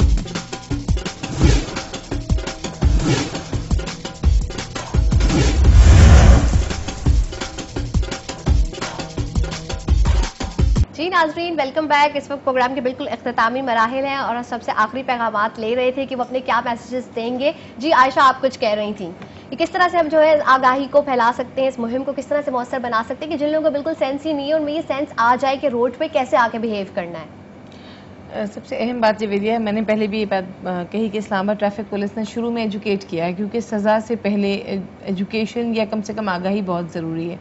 جی ناظرین, ویلکم بیک. اس وقت پروگرام کے بالکل اختتامی مراحل ہیں اور سب سے آخری پیغامات لے رہے تھے کہ وہ اپنے کیا میسیجز دیں گے. جی عائشہ, آپ کچھ کہہ رہی تھیں کہ کس طرح سے ہم جو ہے آگاہی کو پھیلا سکتے ہیں, اس مہم کو کس طرح سے مؤثر بنا سکتے ہیں کہ جن لوگوں کو بالکل سینس ہی نہیں ہے ان میں یہ سینس آ جائے کہ روڈ پہ کیسے آ کے بہیو کرنا ہے. سب سے اہم بات جویریہ ہے, میں نے پہلے بھی یہ بات کہی کہ اسلام آباد ٹریفک پولیس نے شروع میں ایجوکیٹ کیا ہے, کیونکہ سزا سے پہلے ایجوکیشن یا کم سے کم آگاہی بہت ضروری ہے.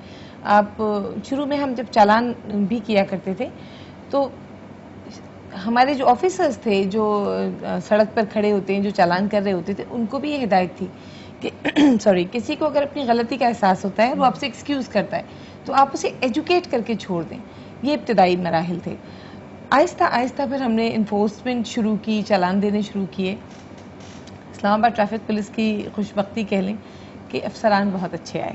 آپ شروع میں ہم جب چالان بھی کیا کرتے تھے تو ہمارے جو آفیسرز تھے جو سڑک پر کھڑے ہوتے ہیں, جو چالان کر رہے ہوتے تھے, ان کو بھی یہ ہدایت تھی کہ کسی کو اگر اپنی غلطی کا احساس ہوتا ہے, وہ آپ سے ایکسکیوز کرتا ہے, تو آپ اسے ایجوکیٹ کر کے چھوڑ دیں. یہ ابتدائی مراحل تھے. آہستہ آہستہ پھر ہم نے انفورسمنٹ شروع کی, چالان دینے شروع کیے. اسلام آباد ٹریفک پولیس کی خوش بختی کہہ لیں کہ افسران بہت اچھے آئے,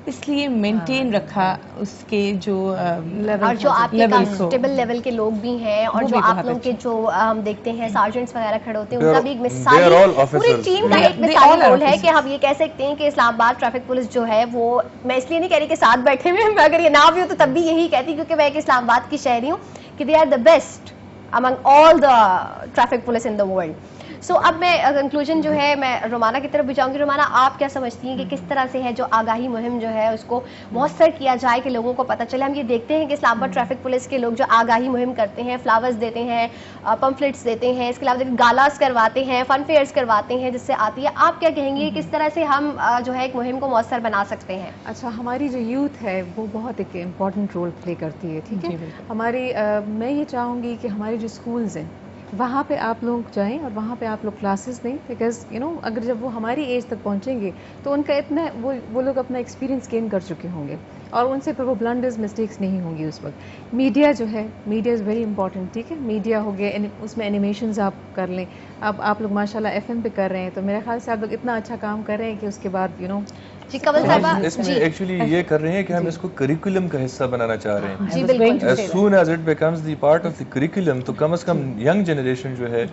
اس لیے مینٹین رکھا اس کے جو اور جو آپ کے کانسٹیبل لیول کے لوگ بھی ہیں اور جو آپ لوگ کے جو ہم دیکھتے ہیں سارجنٹس وغیرہ کھڑے ہوتے ہیں, ان کا بھی ایک مثالی پوری ٹیم کا ایک مثالی رول ہے کہ ہم یہ کہہ سکتے ہیں کہ اسلام آباد ٹریفک پولیس جو ہے وہ, میں اس لیے نہیں کہہ رہی کہ ساتھ بیٹھے ہوئے, میں اگر یہ نہ بھی ہو تو تب بھی یہی کہتی کیونکہ میں ایک اسلام آباد کی شہری ہوں کہ they are the best among all the traffic police in the world. So اب میں کنکلوژن جو ہے میں رومانہ کی طرف بھی جاؤں گی. رومانہ, آپ کیا سمجھتی ہیں کہ کس طرح سے ہے جو آگاہی مہم جو ہے اس کو مؤثر کیا جائے کہ لوگوں کو پتہ چلے؟ ہم یہ دیکھتے ہیں کہ اسلام آباد ٹریفک پولیس کے لوگ جو آگاہی مہم کرتے ہیں, فلاورز دیتے ہیں, پمفلٹس دیتے ہیں, اس کے علاوہ گالاس کرواتے ہیں, فن فیئرز کرواتے ہیں جس سے آتی ہے. آپ کیا کہیں گے کس طرح سے ہم جو ہے ایک مہم کو مؤثر بنا سکتے ہیں؟ اچھا, ہماری جو یوتھ ہے وہ بہت ایک امپورٹنٹ رول پلے کرتی ہے, ٹھیک ہے. ہماری میں یہ چاہوں گی کہ ہمارے جو اسکولز ہیں وہاں پہ آپ لوگ جائیں اور وہاں پہ آپ لوگ کلاسز دیں, بیکاز اگر جب وہ ہماری ایج تک پہنچیں گے تو ان کا اتنا وہ لوگ اپنا ایکسپیرینس گین کر چکے ہوں گے اور ان سے پھر وہ بلنڈرز مسٹیکس نہیں ہوں گی اس وقت. میڈیا جو ہے, میڈیا از ویری امپورٹنٹ, ٹھیک ہے. میڈیا ہو گیا, اس میں اینیمیشنز آپ کر لیں. اب آپ لوگ ماشاء اللہ FM پہ کر رہے ہیں, تو میرے خیال سے آپ لوگ اتنا اچھا کام کر رہے ہیں کہ اس کے بعد جی کنول صاحبہ, اس میں ایکچولی یہ کر رہے ہیں کہ ہم اس کو کریکولم کا حصہ بنانا چاہ رہے ہیں. جی بالکل, as soon as it becomes the part of the curriculum تو کم از کم ینگ جنریشن جو ہے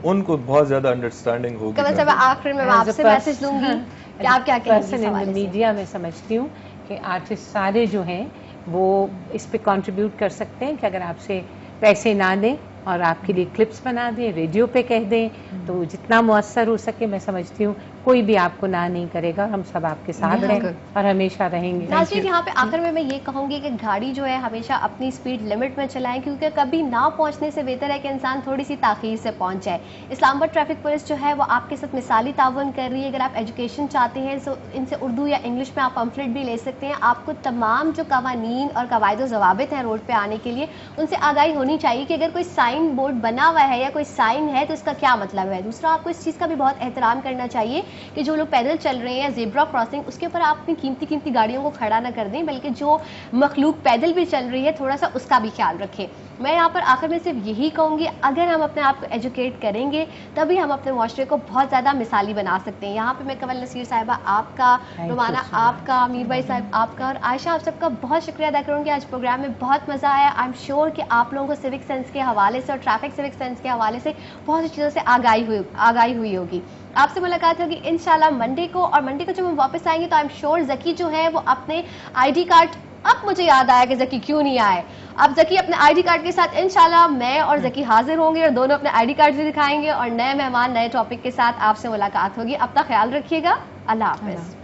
ان کو بہت زیادہ انڈرسٹینڈنگ ہوگی. کنول صاحبہ آخر میں آپ سے میسج دوں گی کہ آپ کیا کہیں گے؟ میڈیا میں سمجھتی ہوں کہ آرٹسٹ سارے جو ہیں وہ اس پہ کنٹریبیوٹ کر سکتے ہیں کہ اگر آپ سے پیسے نہ دیں اور آپ کے لیے کلپس بنا دیں, ریڈیو پہ کہہ دیں, تو جتنا مؤثر ہو سکے میں سمجھتی ہوں کوئی بھی آپ کو نہ نہیں کرے گا. ہم سب آپ کے ساتھ ہیں اور ہمیشہ رہیں گے. ناظرین, یہاں پہ آخر میں یہ کہوں گی کہ گاڑی جو ہے ہمیشہ اپنی سپیڈ لمٹ میں چلائیں, کیونکہ کبھی نہ پہنچنے سے بہتر ہے کہ انسان تھوڑی سی تاخیر سے پہنچ جائے. اسلام آباد ٹریفک پولیس جو ہے وہ آپ کے ساتھ مثالی تعاون کر رہی ہے. اگر آپ ایجوکیشن چاہتے ہیں تو ان سے اردو یا انگلش میں آپ پمفلٹ بھی لے سکتے ہیں. آپ کو تمام جو قوانین اور قواعد و ضوابط ہیں روڈ پہ آنے کے لیے ان سے آگاہی ہونی چاہیے کہ اگر کوئی سائن بورڈ بنا ہوا ہے یا کوئی سائن ہے تو اس کا کیا مطلب ہے. دوسرا, آپ کو اس چیز کا بھی بہت احترام کرنا چاہیے کہ جو لوگ پیدل چل رہے ہیں, زیبرا کراسنگ, اس کے اوپر آپ اپنی قیمتی گاڑیوں کو کھڑا نہ کر دیں, بلکہ جو مخلوق پیدل بھی چل رہی ہے تھوڑا سا اس کا بھی خیال رکھیں. میں یہاں پر آخر میں صرف یہی کہوں گی, اگر ہم اپنے آپ کو ایجوکیٹ کریں گے تبھی ہم اپنے معاشرے کو بہت زیادہ مثالی بنا سکتے ہیں. یہاں پہ میں کنول نصیر صاحبہ آپ کا, رومانہ آپ کا, میر بھائی صاحب آپ کا اور عائشہ آپ سب کا بہت شکریہ ادا کروں گی. آج پروگرام میں بہت مزہ آیا. آئی ایم شیور کہ آپ لوگوں کو سیوک سینس کے حوالے سے اور ٹریفک سیوک سینس کے حوالے سے بہت سی چیزوں سے آگاہی ہوئی ہوگی. آپ سے ملاقات ہوگی انشاءاللہ منڈے کو, اور منڈے کو جب ہم واپس آئیں گے تو آئی ایم شیور ذکی جو ہے وہ اپنے ID کارڈ, اب مجھے یاد آیا کہ ذکی کیوں نہیں آئے, اب ذکی اپنے ID کارڈ کے ساتھ انشاءاللہ میں اور ذکی حاضر ہوں گے اور دونوں اپنے ID کارڈ بھی دکھائیں گے اور نئے مہمان نئے ٹاپک کے ساتھ آپ سے ملاقات ہوگی. اپنا خیال رکھیے گا. اللہ حافظ.